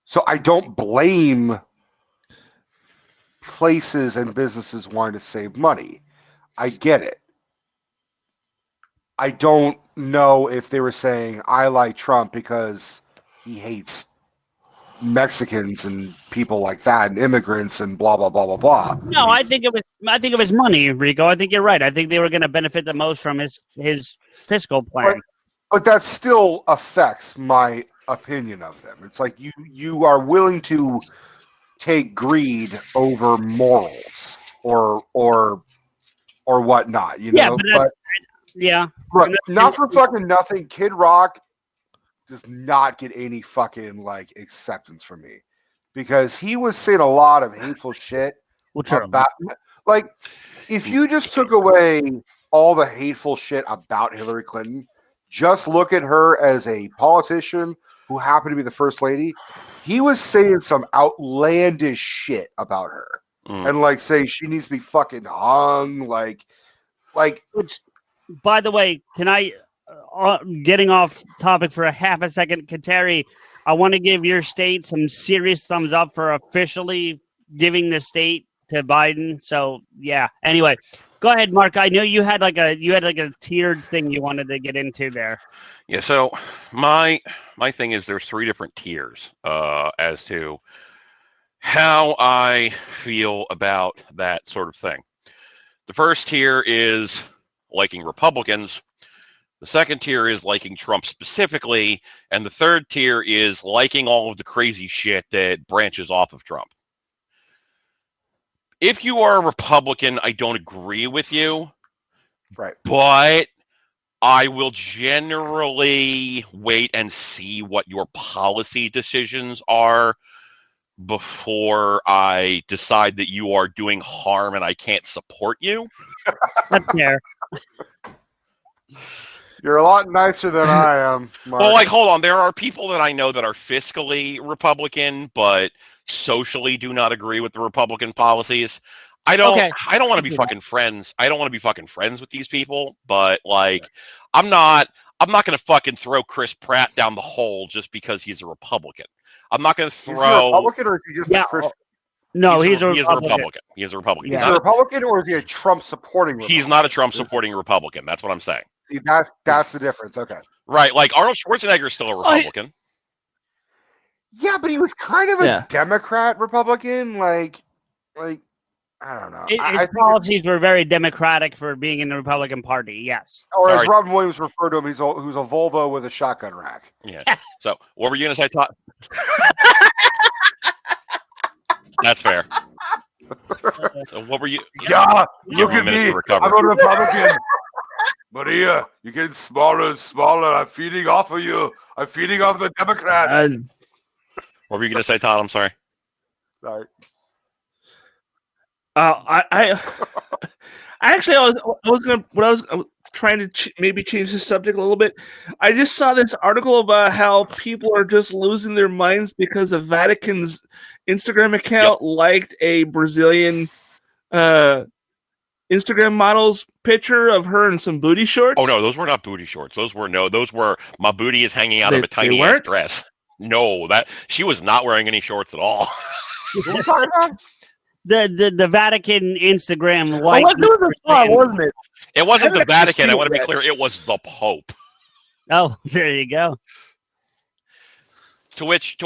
So I don't blame places and businesses wanting to save money. I get it. I don't know if they were saying I like Trump because he hates Mexicans and people like that and immigrants and blah blah blah blah blah. No, I think it was money, Rico. I think you're right. I think they were going to benefit the most from his fiscal plan. But that still affects my opinion of them. It's like you are willing to take greed over morals or whatnot, you know. Yeah, but yeah. Look, not for fucking nothing, Kid Rock does not get any fucking like acceptance from me because he was saying a lot of hateful shit about, like, if you just took away all the hateful shit about Hillary Clinton, just look at her as a politician who happened to be the first lady. He was saying some outlandish shit about her and like saying she needs to be fucking hung, like. Which, by the way, can I? Getting off topic for a half a second, Kateri, I want to give your state some serious thumbs up for officially giving the state to Biden. So yeah. Anyway, go ahead, Mark. I know you had like a tiered thing you wanted to get into there. Yeah. So my thing is there's 3 different tiers as to how I feel about that sort of thing. The first tier is liking Republicans. The second tier is liking Trump specifically, and the third tier is liking all of the crazy shit that branches off of Trump. If you are a Republican, I don't agree with you. Right. But I will generally wait and see what your policy decisions are before I decide that you are doing harm and I can't support you. That's fair. You're a lot nicer than I am, Mark. Well, like, hold on. There are people that I know that are fiscally Republican, but socially do not agree with the Republican policies. I don't want to be fucking friends. I don't want to be fucking friends with these people, but like, I'm not going to fucking throw Chris Pratt down the hole just because he's a Republican. I'm not going to throw. Is he a Republican or is he just a Christian? No, he's a He is a Republican. He is a Republican. He's Yeah. a Republican, or is he a Trump supporting Republican? He's not a Trump supporting Republican. That's what I'm saying. See, that's the difference. Okay. Right. Like Arnold Schwarzenegger is still a Republican. Yeah, but he was kind of a Yeah. Democrat Republican. Like I don't know. I His think, policies were very democratic for being in the Republican Party. Yes. or as Sorry. Robin Williams referred to him, who's a Volvo with a shotgun rack. Yeah. So what were you going to say, Todd? That's fair. So what were you? Yeah, Give look him a at minute me. to recover. I'm a Republican. Maria, you're getting smaller and smaller. I'm feeding off of you. I'm feeding off the Democrat. What were you going to say, Todd? I'm sorry. Sorry. I actually I was gonna when I was trying to maybe change the subject a little bit. I just saw this article about how people are just losing their minds because the Vatican's Instagram account liked a Brazilian Instagram model's picture of her in some booty shorts. Oh no, those were not booty shorts. Those were my booty is hanging out of a They tiny ass weren't? dress. No, that she was not wearing any shorts at all. Who are we talking about? The Vatican Instagram Oh, like it was a thought, wasn't it? It wasn't the haven't actually Vatican. I seen want to be that. clear. It was the Pope. Oh, there you go. To which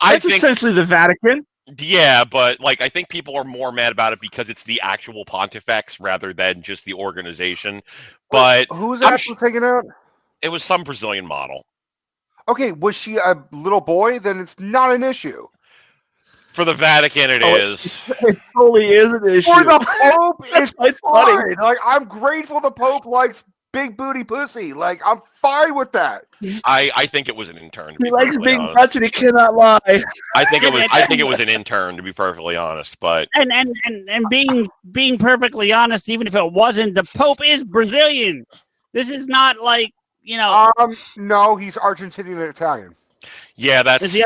I That's think, essentially the Vatican. yeah, but like I think people are more mad about it because it's the actual pontifex rather than just the organization. But Who's I'm actually taking out? it was some Brazilian model. Okay, was she a little boy? Then it's not an issue. For the Vatican, it Oh, is. It totally is an issue. For the Pope, That's it's quite funny. fine. Like I'm grateful the Pope likes big booty pussy. Like I'm fine with that. I think it was an intern. To He be likes perfectly big honest. butts and he cannot lie. I think it was an intern. To be perfectly honest, but And being perfectly honest, even if it wasn't, the Pope is Brazilian. This is not like, you know, No, he's Argentinian and Italian, yeah, that's is he,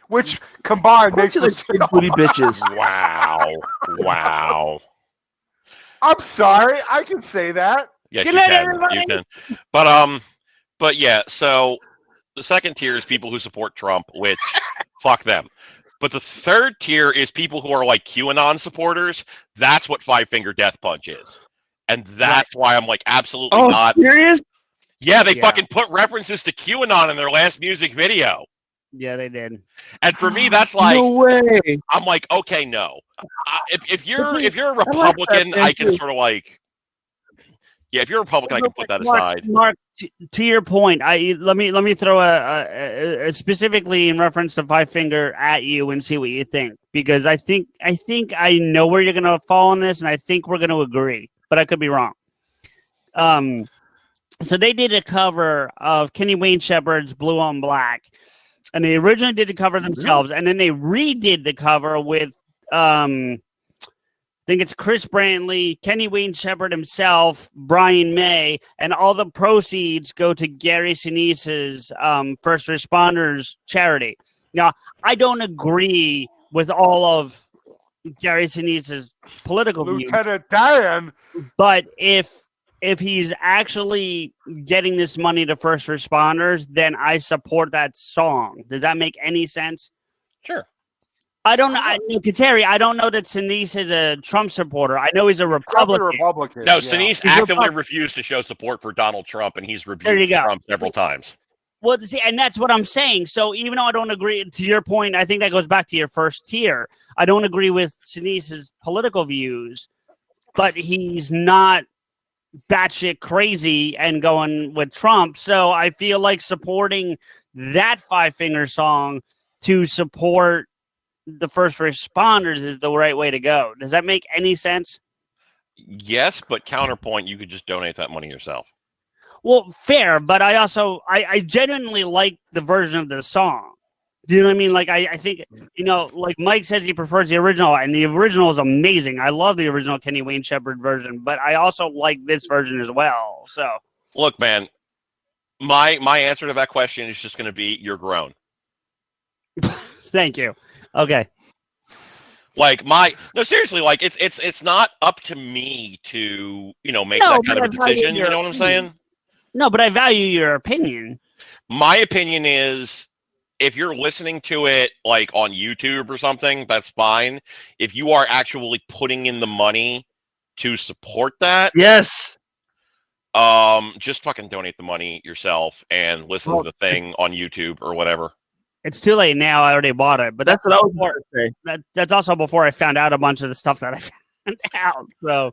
which combined makes Bunch of big booty bitches. wow. I'm sorry, I can say that. Yes, Good you night, can. everybody. You can. But yeah. So the second tier is people who support Trump, which fuck them. But the third tier is people who are like QAnon supporters. That's what Five Finger Death Punch is, and that's why I'm like absolutely Oh, not. serious? Yeah, they Yeah. fucking put references to QAnon in their last music video, yeah, they did. and for me, that's like No way. I'm like, okay, no. If you're a that Republican, man, I can too. sort of like, yeah. If you're a Republican, I can put that Mark, aside. Mark, to your point, let me throw a specifically in reference to Five Finger at you and see what you think, because I think I know where you're gonna fall on this, and I think we're gonna agree, but I could be wrong. So they did a cover of Kenny Wayne Shepherd's "Blue on Black," and they originally did the cover themselves, and then they redid the cover with I think it's Chris Brantley, Kenny Wayne Shepherd himself, Brian May, and all the proceeds go to Gary Sinise's first responders charity. Now, I don't agree with all of Gary Sinise's political views, Lieutenant Dan. but if he's actually getting this money to first responders, then I support that song. Does that make any sense? Sure. I don't know. Kateri, I don't know that Sinise is a Trump supporter. I know he's a Republican. Republican. No, yeah. Sinise He's actively Republican. refused to show support for Donald Trump, and he's There you rebuked go. Trump several times. Well, see, and that's what I'm saying. So even though I don't agree to your point, I think that goes back to your first tier. I don't agree with Sinise's political views, but he's not batshit crazy and going with Trump. So I feel like supporting that Five Finger song to support the first responders is the right way to go. Does that make any sense? Yes, but counterpoint, you could just donate that money yourself. Well, fair, but I also I genuinely like the version of the song. Do you know what I mean? Like I think, you know, like Mike says he prefers the original, and the original is amazing. I love the original Kenny Wayne Shepherd version, but I also like this version as well. So Look, man, my answer to that question is just going to be you're grown. thank you. Okay. Like no, seriously, like it's not up to me to make No, that kind of a but I value decision. You your know what I'm opinion. saying? No, but I value your opinion. My opinion is if you're listening to it like on YouTube or something, that's fine. If you are actually putting in the money to support that, Yes. just fucking donate the money yourself and listen to the thing on YouTube or whatever. It's too late now. I already bought it, but That's what I was going to say. that's also before I found out a bunch of the stuff that I found out. So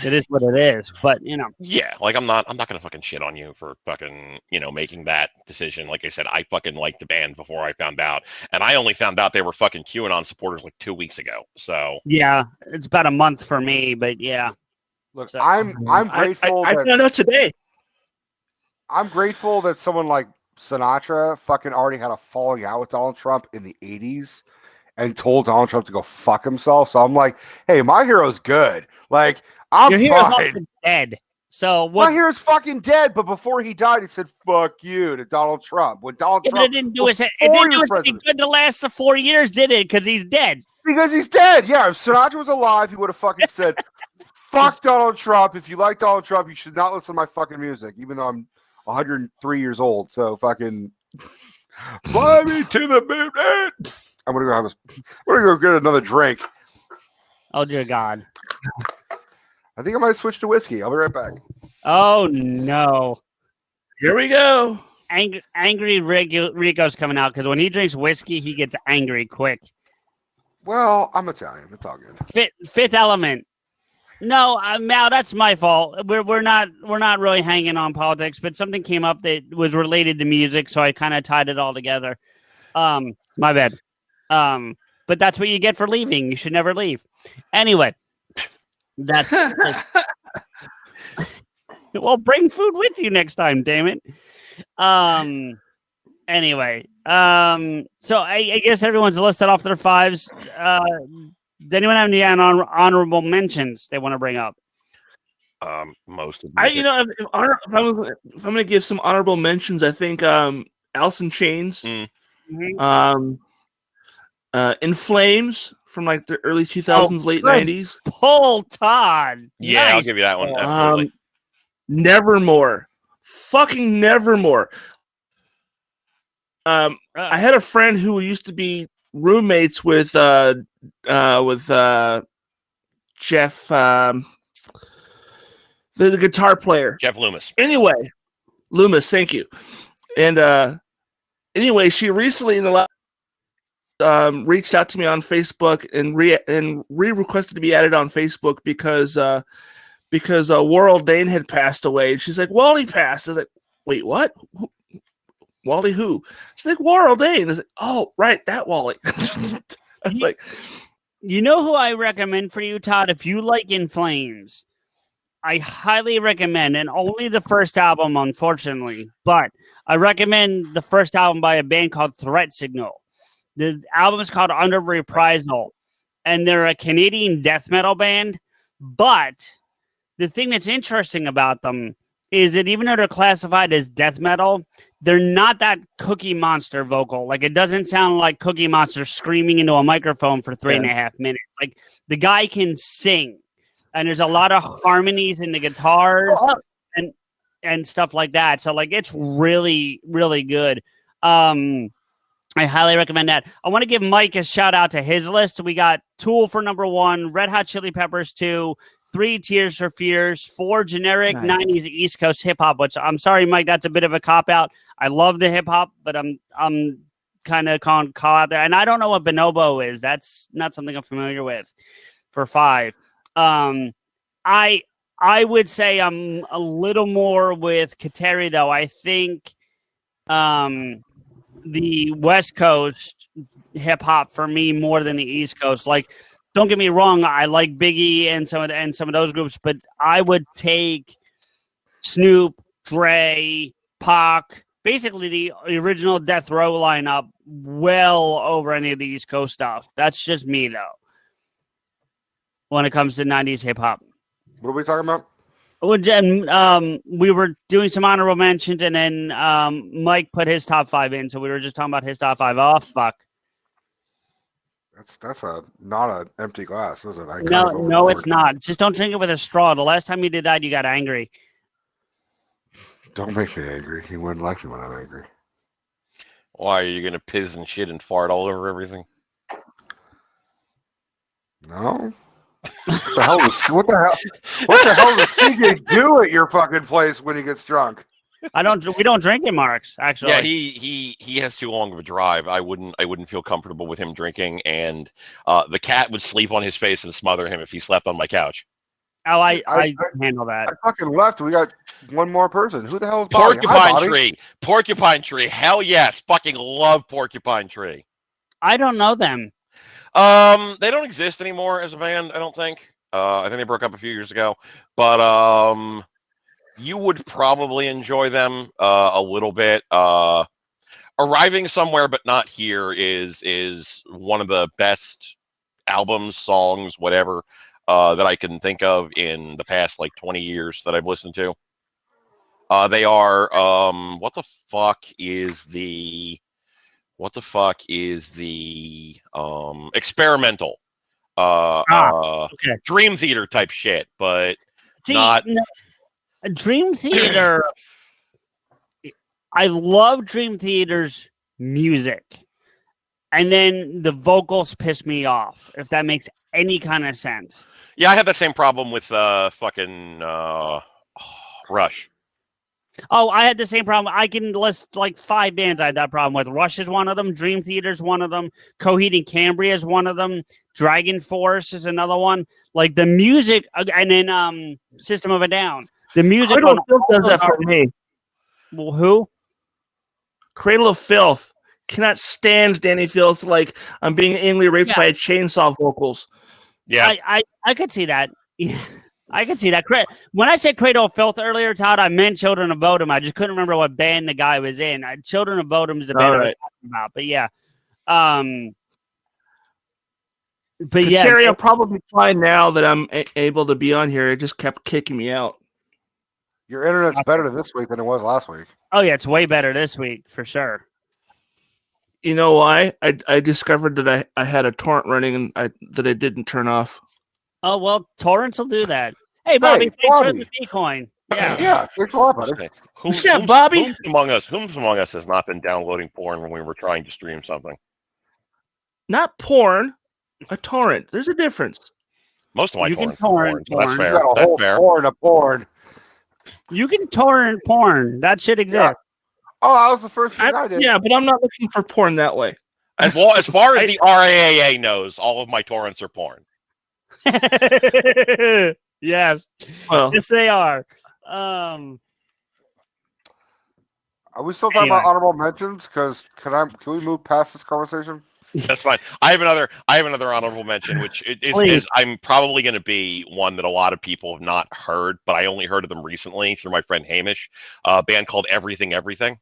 it is what it is. But Yeah, like I'm not gonna fucking shit on you for fucking making that decision. Like I said, I fucking liked the band before I found out, and I only found out they were fucking QAnon supporters like 2 weeks ago. So yeah, it's about a month for me. But yeah, Look, so, I'm grateful. I found out today. I'm grateful that someone like Sinatra fucking already had a falling out with Donald Trump in the 80s and told Donald Trump to go fuck himself. So I'm like, hey, my hero's good. Like, I'm your hero's fine. also dead. So My what? hero's fucking dead, but before he died, he said "fuck you" to Donald Trump. When Donald Yeah, but Trump it didn't do us. It before didn't he do was us any president, good the last 4 years, did it? Because he's dead. because he's dead. Yeah, if Sinatra was alive, he would have fucking said, "Fuck Donald Trump." If you like Donald Trump, you should not listen to my fucking music, even though I'm 103 years old. So fucking fly me to the moon. I'm gonna go have I'm gonna go get another drink. Oh dear God. I think I might switch to whiskey. I'll be right back. Oh no. Here we go. Angry Rico's coming out because when he drinks whiskey, he gets angry quick. Well, I'm Italian. It's all good. Fifth Element. No, Mal, that's my fault. We're not really hanging on politics, but something came up that was related to music, so I kind of tied it all together. My bad. But that's what you get for leaving. You should never leave. Anyway, that's well, bring food with you next time, damn it. Anyway, so I guess everyone's listed off their fives. Does anyone have any honorable mentions they want to bring up? Most of if I'm going to give some honorable mentions, I think Alice in Chains, Mm-hmm. In Flames from like the early 2000s, late 90s. Pull Todd. Yeah, Nice. I'll give you that one. Absolutely. Nevermore. Fucking Nevermore. I had a friend who used to be roommates with Jeff, the guitar player. Jeff Loomis. Anyway, Loomis, thank you. And anyway, she recently in the last reached out to me on Facebook and requested to be added on Facebook because Warrell Dane had passed away. And she's like, Wally passed. I was like, wait, what? Wally who? She's like, Warrell Dane. I was like, oh, right, that Wally. I was like, you know who I recommend for you, Todd? If you like In Flames, I highly recommend, and only the first album, unfortunately, but I recommend the first album by a band called Threat Signal. The album is called Under Reprisal, and they're a Canadian death metal band. But the thing that's interesting about them is that even though they're classified as death metal, they're not that Cookie Monster vocal. Like, it doesn't sound like Cookie Monster screaming into a microphone for 3.5 minutes. Like, the guy can sing, and there's a lot of harmonies in the guitars and stuff like that. So, like, it's really, really good. I highly recommend that. I want to give Mike a shout out to his list. We got Tool for number 1, Red Hot Chili Peppers 2, 3 Tears for Fears, 4 generic 90s East Coast hip hop, which I'm sorry, Mike, that's a bit of a cop out. I love the hip hop, but I'm kind of call out there. And I don't know what bonobo is. That's not something I'm familiar with for 5. I would say I'm a little more with Kateri, though. I think the West Coast hip hop for me more than the East Coast. Like, don't get me wrong, I like Biggie and some of those groups, but I would take Snoop, Dre, Pac, basically the original Death Row lineup, well over any of the East Coast stuff. That's just me, though, when it comes to 90s hip hop. What are we talking about? We were doing some honorable mentions, and then Mike put his top 5 in, so we were just talking about his top 5. Oh, fuck. That's not an empty glass, is it? No, it's not. Just don't drink it with a straw. The last time you did that, you got angry. Don't make me angry. You wouldn't like me when I'm angry. Why are you gonna piss and shit and fart all over everything? No. What the hell does CJ do at your fucking place when he gets drunk? We don't drink in Marks, actually. Yeah, he has too long of a drive. I wouldn't feel comfortable with him drinking, and the cat would sleep on his face and smother him if he slept on my couch. Oh, I handle that. I fucking left. We got one more person. Who the hell is Bobby? Hi, Porcupine Bobby. Tree. Porcupine Tree. Hell yes. Fucking love Porcupine Tree. I don't know them. They don't exist anymore as a band, I don't think. I think they broke up a few years ago. But you would probably enjoy them a little bit. Arriving Somewhere But Not Here is one of the best albums, songs, whatever, that I can think of in the past like 20 years that I've listened to. They are what the fuck is the experimental Okay. Dream Theater type shit, but See, not Dream Theater. I love Dream Theater's music, and then the vocals piss me off. If that makes any kind of sense. Yeah, I had that same problem with fucking Rush. Oh, I had the same problem. I can list like 5 bands I had that problem with. Rush is one of them. Dream Theater is one of them. Coheed and Cambria is one of them. Dragon Force is another one. Like the music, and then System of a Down. The music Cradle of Filth does that for me. Well, who? Cradle of Filth. Cannot stand Danny Filth like I'm being angrily raped by a chainsaw vocals. Yeah, I could see that. Yeah. I can see that. When I said Cradle of Filth earlier, Todd, I meant Children of Bodom. I just couldn't remember what band the guy was in. Children of Bodom is the band I was talking about. But yeah. But yeah. Terry, I'm probably fine now that I'm able to be on here. It just kept kicking me out. Your internet's better this week than it was last week. Oh, yeah. It's way better this week, for sure. You know why? I discovered that I had a torrent running and that I didn't turn off. Oh, well, torrents will do that. Hey, Bobby, thanks for the Bitcoin. Yeah. Yeah, thanks a lot, buddy. Bobby? Whom among us has not been downloading porn when we were trying to stream something? Not porn, a torrent. There's a difference. Most of my You torrents can are torrent porn, so that's porn. fair. You got a That's whole fair. porn. You can torrent porn. That shit exists. Yeah. Oh, that was the first thing I did. Yeah, but I'm not looking for porn that way. As far as the RAAA knows, all of my torrents are porn. Yes. Well, Yes, they are. Are we still talking about honorable mentions? Because can we move past this conversation? That's fine. I have another honorable mention, which is I'm probably going to be one that a lot of people have not heard, but I only heard of them recently through my friend Hamish. A band called Everything Everything.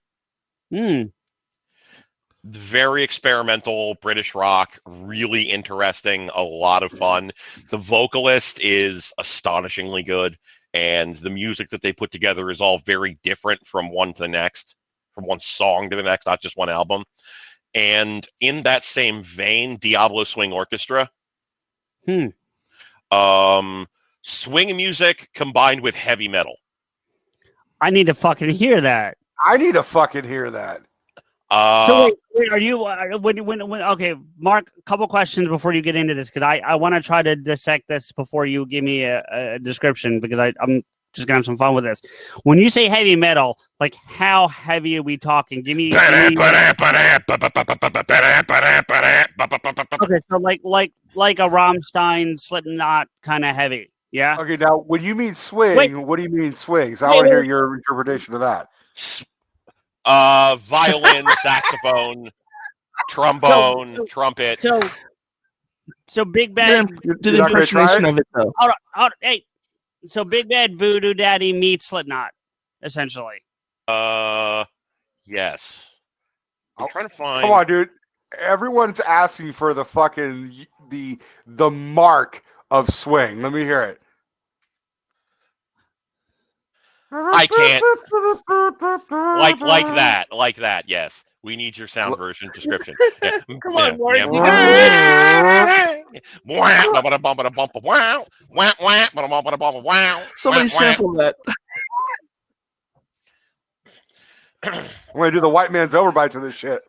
Very experimental British rock, really interesting, a lot of fun. The vocalist is astonishingly good, and the music that they put together is all very different from one to the next, from one song to the next, not just one album. And in that same vein, Diablo Swing Orchestra. Swing music combined with heavy metal. I need to fucking hear that. So wait, are you when okay, Mark, a couple questions before you get into this, because I want to try to dissect this before you give me a description, because I'm just gonna have some fun with this. When you say heavy metal, like how heavy are we talking? Give me okay, so like a Rammstein, Slipknot kind of heavy, yeah. Okay, now when you mean swing, what do you mean swing? So I want to hear your interpretation of that. Violin, saxophone, trombone, trumpet. So Big Bad. Do the impersonation of it though. Hey, so Big Bad Voodoo Daddy meets Slipknot, essentially. Yes. I'm trying to find. Come on, dude. Everyone's asking for the fucking the mark of swing. Let me hear it. I can't. Like that. Yes, we need your sound version description. Yeah. Come on, Mark. Somebody sample that. I'm gonna do the white man's overbites of this shit.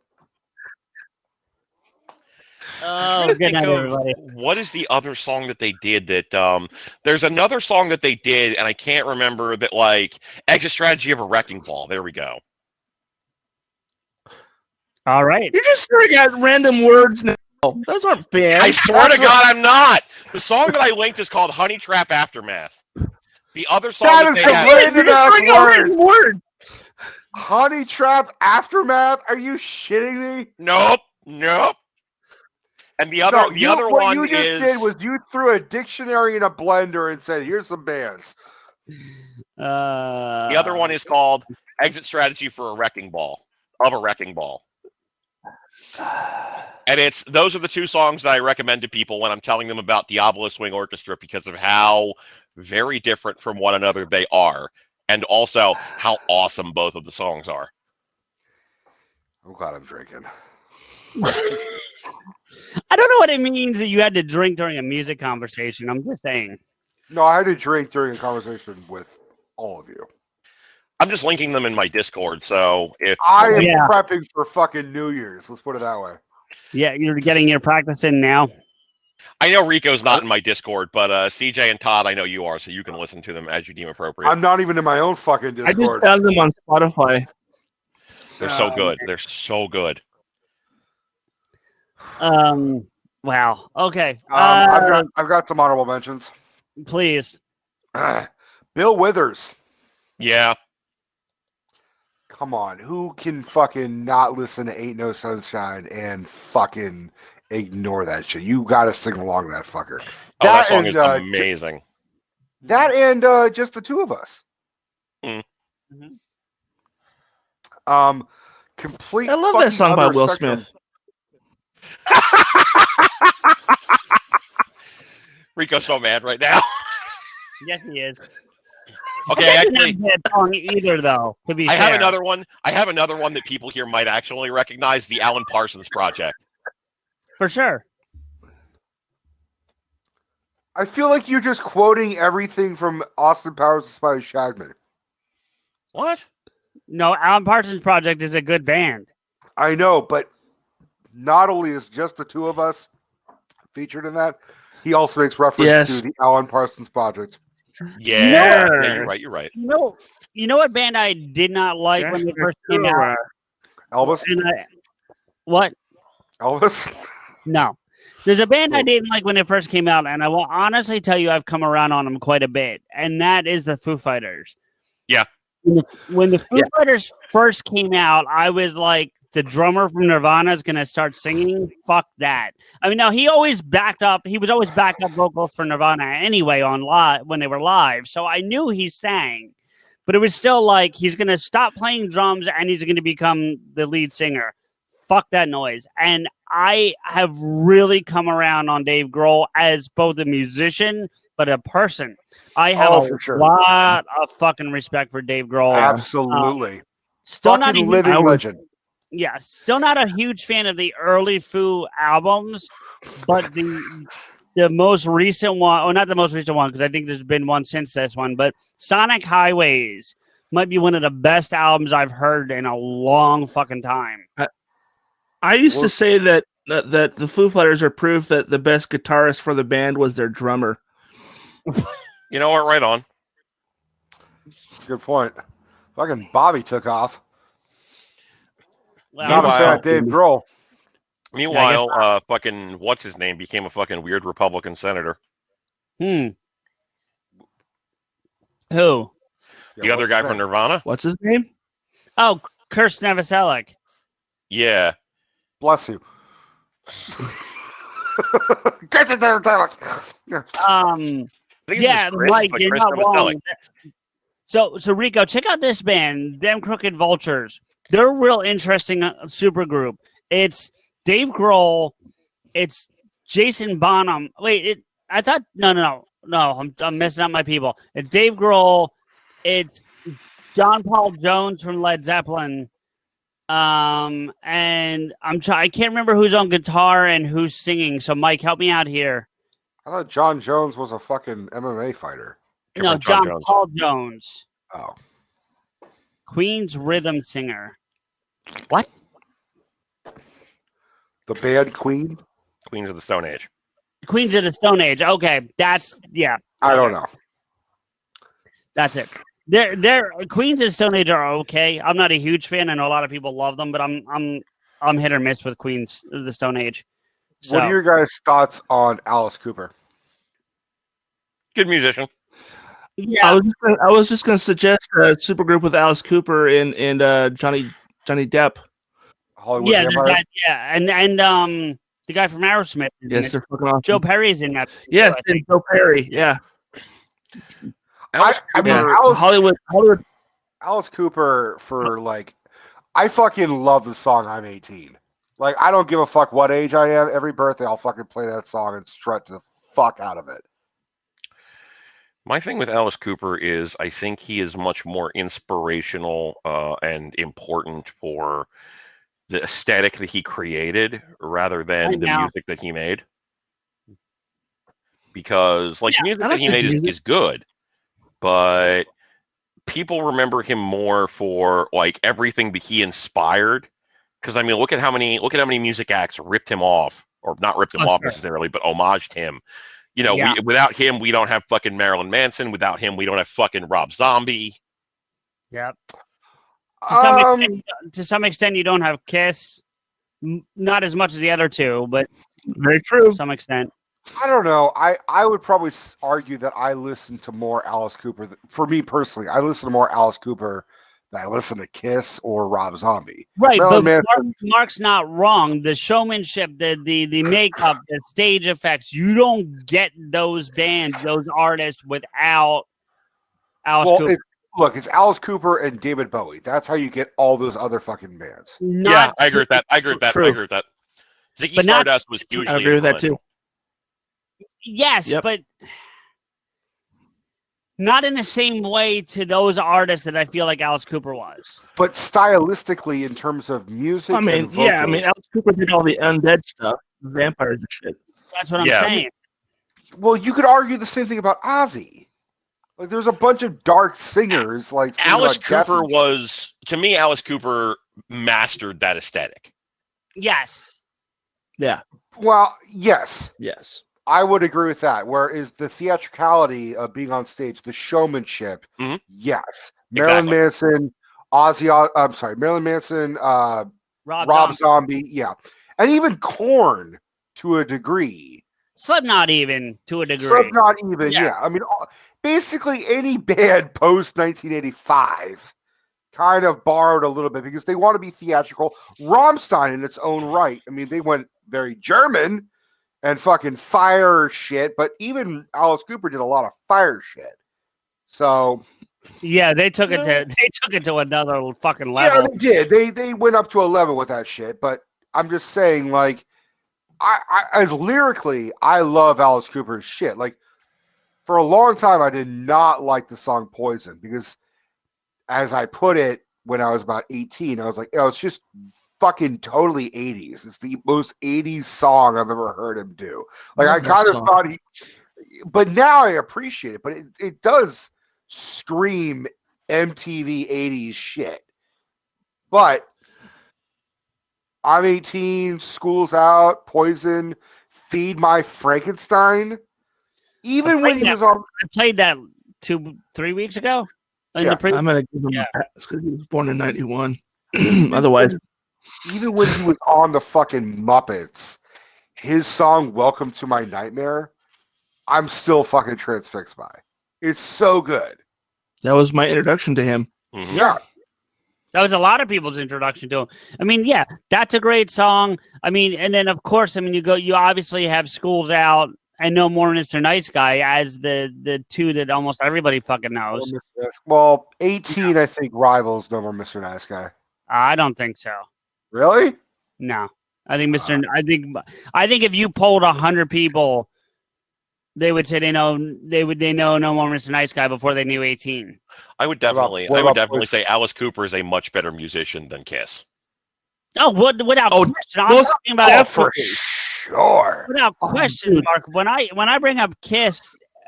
Oh, good Think night, of everybody. what is the other song that they did that there's another song that they did and I can't remember that, like Exit Strategy of a Wrecking Ball. There we go. All right. You're just throwing out random words now. Those aren't bands. I swear to God I'm not. The song that I linked is called Honey Trap Aftermath. The other song That that is they a had, random You're just ass throwing out word. random words. Honey Trap Aftermath? Are you shitting me? nope. And the other No, what one you just is did was you threw a dictionary in a blender and said, "Here's some bands." the other one is called Exit Strategy for a Wrecking Ball. Of a Wrecking Ball. And those are the two songs that I recommend to people when I'm telling them about Diablo Swing Orchestra because of how very different from one another they are, and also how awesome both of the songs are. I'm glad I'm drinking. I don't know what it means that you had to drink during a music conversation. I'm just saying. No, I had to drink during a conversation with all of you. I'm just linking them in my Discord, so if I am Yeah. prepping for fucking New Year's. Let's put it that way. Yeah, you're getting your practice in now. I know Rico's not in my Discord, but CJ and Todd, I know you are, so you can listen to them as you deem appropriate. I'm not even in my own fucking I just Discord. found them on Spotify. They're so good. They're so good. Wow. Okay. I've got some honorable mentions. Please. Bill Withers. Yeah. Come on, who can fucking not listen to Ain't No Sunshine and fucking ignore that shit? You gotta sing along to that fucker. Oh, that song is amazing. That and Just the Two of Us. Mm. Complete. I love that song by other Will spectrum. Smith. Rico's so mad right now. Yes, he is. Okay, That's actually, not a bad song either, though. To be fair, have another one. I have another one that people here might actually recognize: the Alan Parsons Project. for sure. I feel like you're just quoting everything from Austin Powers Inspired Shagman. What? No, Alan Parsons Project is a good band. I know, but not only is Just the Two of Us featured in that, he also makes reference to the Alan Parsons Project. Yeah, you're right. You're right. You know what band I did not like when they first came out? Elvis? What? Elvis? No. There's a band I didn't like when it first came out, and I will honestly tell you I've come around on them quite a bit, and that is the Foo Fighters. Yeah. When the Foo Fighters first came out, I was like, the drummer from Nirvana is going to start singing? Fuck that. I mean, no, he was always backed up vocals for Nirvana anyway on live when they were live, so I knew he sang, but it was still like, he's going to stop playing drums and he's going to become the lead singer. Fuck that noise. And I have really come around on Dave Grohl as both a musician, but a person. I have lot of fucking respect for Dave Grohl. Absolutely. Still fucking not a living legend. Yeah, still not a huge fan of the early Foo albums, but the most recent one, or not the most recent one, because I think there's been one since this one, but Sonic Highways might be one of the best albums I've heard in a long fucking time. I used to say that the Foo Fighters are proof that the best guitarist for the band was their drummer. You know what? Right on. That's a good point. Fucking Bobby took off. Well, Not a fan of Dave Grohl. Meanwhile, fucking what's his name became a fucking weird Republican senator. Who? The other guy from Nirvana. What's his name? Oh, Kirst Novoselic. Yeah. Bless you. Get it there, Alex. Yeah, Mike, you're not wrong. So Rico, check out this band, Them Crooked Vultures. They're a real interesting super group. It's Dave Grohl. It's Jason Bonham. Wait, no. I'm messing up my people. It's Dave Grohl. It's John Paul Jones from Led Zeppelin. And I can't remember who's on guitar and who's singing. So Mike, help me out here. I thought John Jones was a fucking MMA fighter. No, John Paul Jones. Oh. Queen's rhythm singer. What? The band Queen? Queens of the Stone Age. Queens of the Stone Age. Okay, that's I don't know. That's it. They're Queens of the Stone Age are okay. I'm not a huge fan. I know a lot of people love them, but I'm hit or miss with Queens of the Stone Age. So, What are your guys' thoughts on Alice Cooper? Good musician. yeah, I was just gonna suggest a supergroup with Alice Cooper and Johnny Depp. Hollywood Vampire? and the guy from Aerosmith. Yes, they're fucking awesome. Joe Perry's in that. Yes, too, and Joe Perry. Yeah. I mean, Yeah. Alice, Hollywood. Alice Cooper for like, I fucking love the song "I'm 18." Like, I don't give a fuck what age I am. Every birthday, I'll fucking play that song and strut to the fuck out of it. My thing with Alice Cooper is I think he is much more inspirational and important for the aesthetic that he created rather than the music that he made. Because, like, music that he made is good, but people remember him more for like everything that he inspired. Because I mean, look at how many music acts ripped him off, or not ripped him off necessarily, but homaged him. You know, without him, we don't have fucking Marilyn Manson. Without him, we don't have fucking Rob Zombie. Yep. To some extent, you don't have Kiss. Not as much as the other two, but very true. To some extent. I don't know. I would probably argue that I listen to more Alice Cooper. For me personally, I listen to more Alice Cooper than I listen to Kiss or Rob Zombie. Right, but Mark's not wrong. The showmanship, the makeup, the stage effects, you don't get those bands, those artists without Alice Cooper. It's Alice Cooper and David Bowie. That's how you get all those other fucking bands. I agree with that. I agree with that. Ziggy Stardust was hugely I agree with that too. Yes, but not in the same way to those artists that I feel like Alice Cooper was. But stylistically, in terms of music, I mean, Alice Cooper did all the undead stuff, vampires and shit. That's what I'm saying. Well, you could argue the same thing about Ozzy. Like, there's a bunch of dark singers. Like Alice Cooper was, to me, Alice Cooper mastered that aesthetic. Yes. Yeah. Well, yes. Yes. I would agree with that. Whereas the theatricality of being on stage, the showmanship, yes. Marilyn Manson, Marilyn Manson, Rob Zombie, yeah. And even Korn to a degree. Slipknot even to a degree. Slipknot even, yeah. I mean, basically any band post-1985 kind of borrowed a little bit because they want to be theatrical. Rammstein in its own right. I mean, they went very German and fucking fire shit, but even Alice Cooper did a lot of fire shit. So yeah, they took it to another fucking level. Yeah, they did. They went up to 11 with that shit. But I'm just saying, like, I as lyrically, I love Alice Cooper's shit. Like, for a long time, I did not like the song Poison because, as I put it when I was about 18, I was like, it's just fucking totally 80s. It's the most 80s song I've ever heard him do. Like, I kind of thought but now I appreciate it. But it does scream MTV 80s shit. But I'm 18, school's out, Poison, Feed My Frankenstein. Even when he was on, I played that 2-3 weeks ago. I'm gonna give him a pass because he was born in '91. Otherwise, even when he was on the fucking Muppets, his song "Welcome to My Nightmare," I'm still fucking transfixed by. It's so good. That was my introduction to him. Mm-hmm. Yeah. That was a lot of people's introduction to him. I mean, yeah, that's a great song. I mean, and then of course, I mean, you obviously have Schools Out and No More Mr. Nice Guy as the two that almost everybody fucking knows. Well, 18, I think, rivals No More Mr. Nice Guy. I don't think so. Really? No, I think I think if you polled 100 people, they would say they know No More Mr. Nice Guy before they knew 18. I would definitely say Alice Cooper is a much better musician than Kiss. Oh, without question. I'm talking about for sure. Without question, Mark. When I bring up Kiss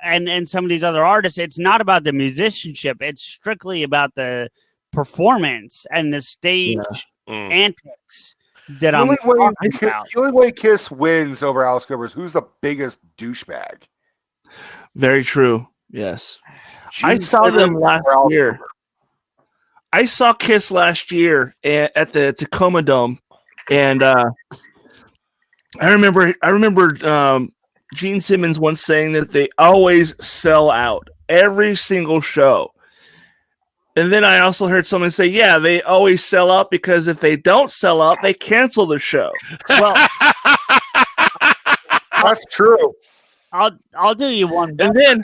and some of these other artists, it's not about the musicianship. It's strictly about the performance and the stage antics. that The I'm only way talking about. the only way Kiss wins over Alice Cooper is who's the biggest douchebag. Very true. Yes. I Gene saw them Simmons last or Alice year. Cooper? I saw Kiss last year at the Tacoma Dome, and I remember Gene Simmons once saying that they always sell out every single show. And then I also heard someone say, "Yeah, they always sell out because if they don't sell out, they cancel the show." Well, That's true. I'll do you one. And then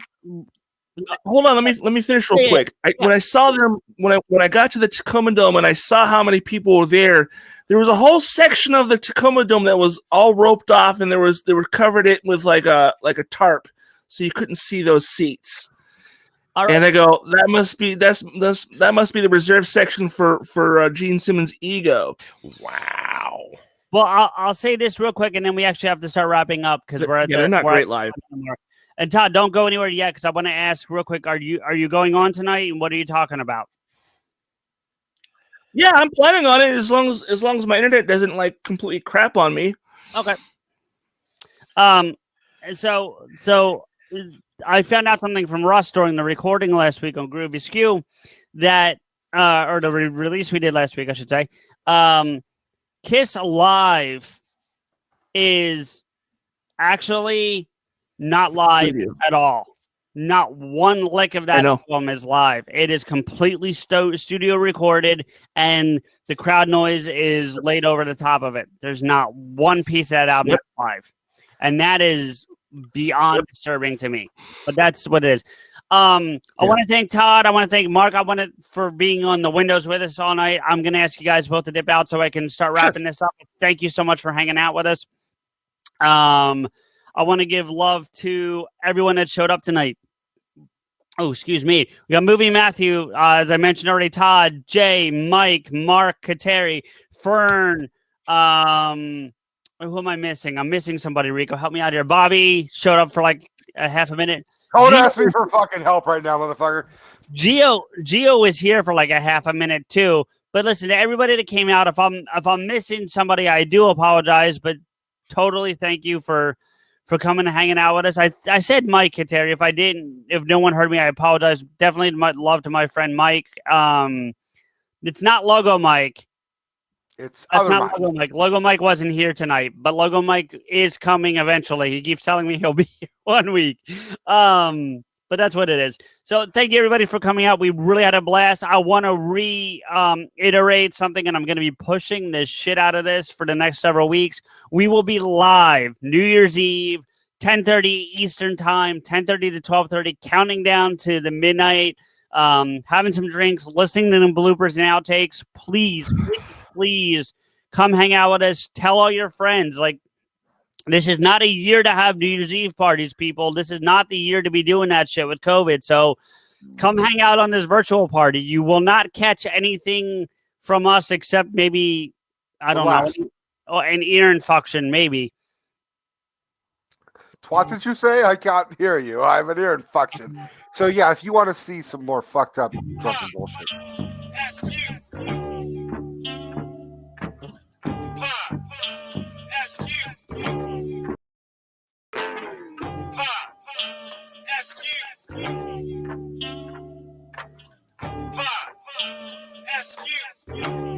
hold on, let me finish real Yeah, quick. When I saw them, when I got to the Tacoma Dome and I saw how many people were there, there was a whole section of the Tacoma Dome that was all roped off, and they were covered it with like a tarp, so you couldn't see those seats. All right. And I go, that must be the reserved section for Gene Simmons' ego. Wow. Well, I'll say this real quick, and then we actually have to start wrapping up because we're at they're not great live. And Todd, don't go anywhere yet because I want to ask real quick: Are you going on tonight? And what are you talking about? Yeah, I'm planning on it as long as my internet doesn't like completely crap on me. Okay. So I found out something from Russ during the recording last week on Groovy Skew that or the release we did last week, I should say. Kiss Live is actually not live at all. Not one lick of that album is live. It is completely studio recorded, and the crowd noise is laid over the top of it. There's not one piece of that album live, and that is beyond disturbing to me. But that's what it is. I want to thank Todd. I want to thank Mark. I want to for being on the windows with us all night. I'm going to ask you guys both to dip out so I can start wrapping this up. Thank you so much for hanging out with us. I want to give love to everyone that showed up tonight. Oh, excuse me. We got Movie Matthew, as I mentioned already, Todd, Jay, Mike, Mark, Kateri, Fern. Who am I missing? I'm missing somebody, Rico. Help me out here. Bobby showed up for like a half a minute. Don't ask me for fucking help right now, motherfucker. Gio is here for like a half a minute too. But listen, to everybody that came out, if I'm missing somebody, I do apologize, but totally thank you for coming and hanging out with us. I said Mike Kateri. If I didn't, if no one heard me, I apologize. Definitely my love to my friend Mike. It's not Logo Mike. It's That's other not Mike. Logo Mike. Logo Mike wasn't here tonight, but Logo Mike is coming eventually. He keeps telling me he'll be here 1 week. But that's what it is. So thank you everybody for coming out. We really had a blast. I want to reiterate something, and I'm going to be pushing the shit out of this for the next several weeks. We will be live New Year's Eve, 10:30 Eastern time, 10:30 to 12:30, counting down to the midnight, having some drinks, listening to the bloopers and outtakes. Please come hang out with us. Tell all your friends. Like, this is not a year to have New Year's Eve parties, people. This is not the year to be doing that shit with COVID. So come hang out on this virtual party. You will not catch anything from us except maybe, I don't know, an ear infection, maybe. What did you say? I can't hear you. I have an ear infection. So yeah, if you want to see some more fucked up drunken bullshit. PodAskew.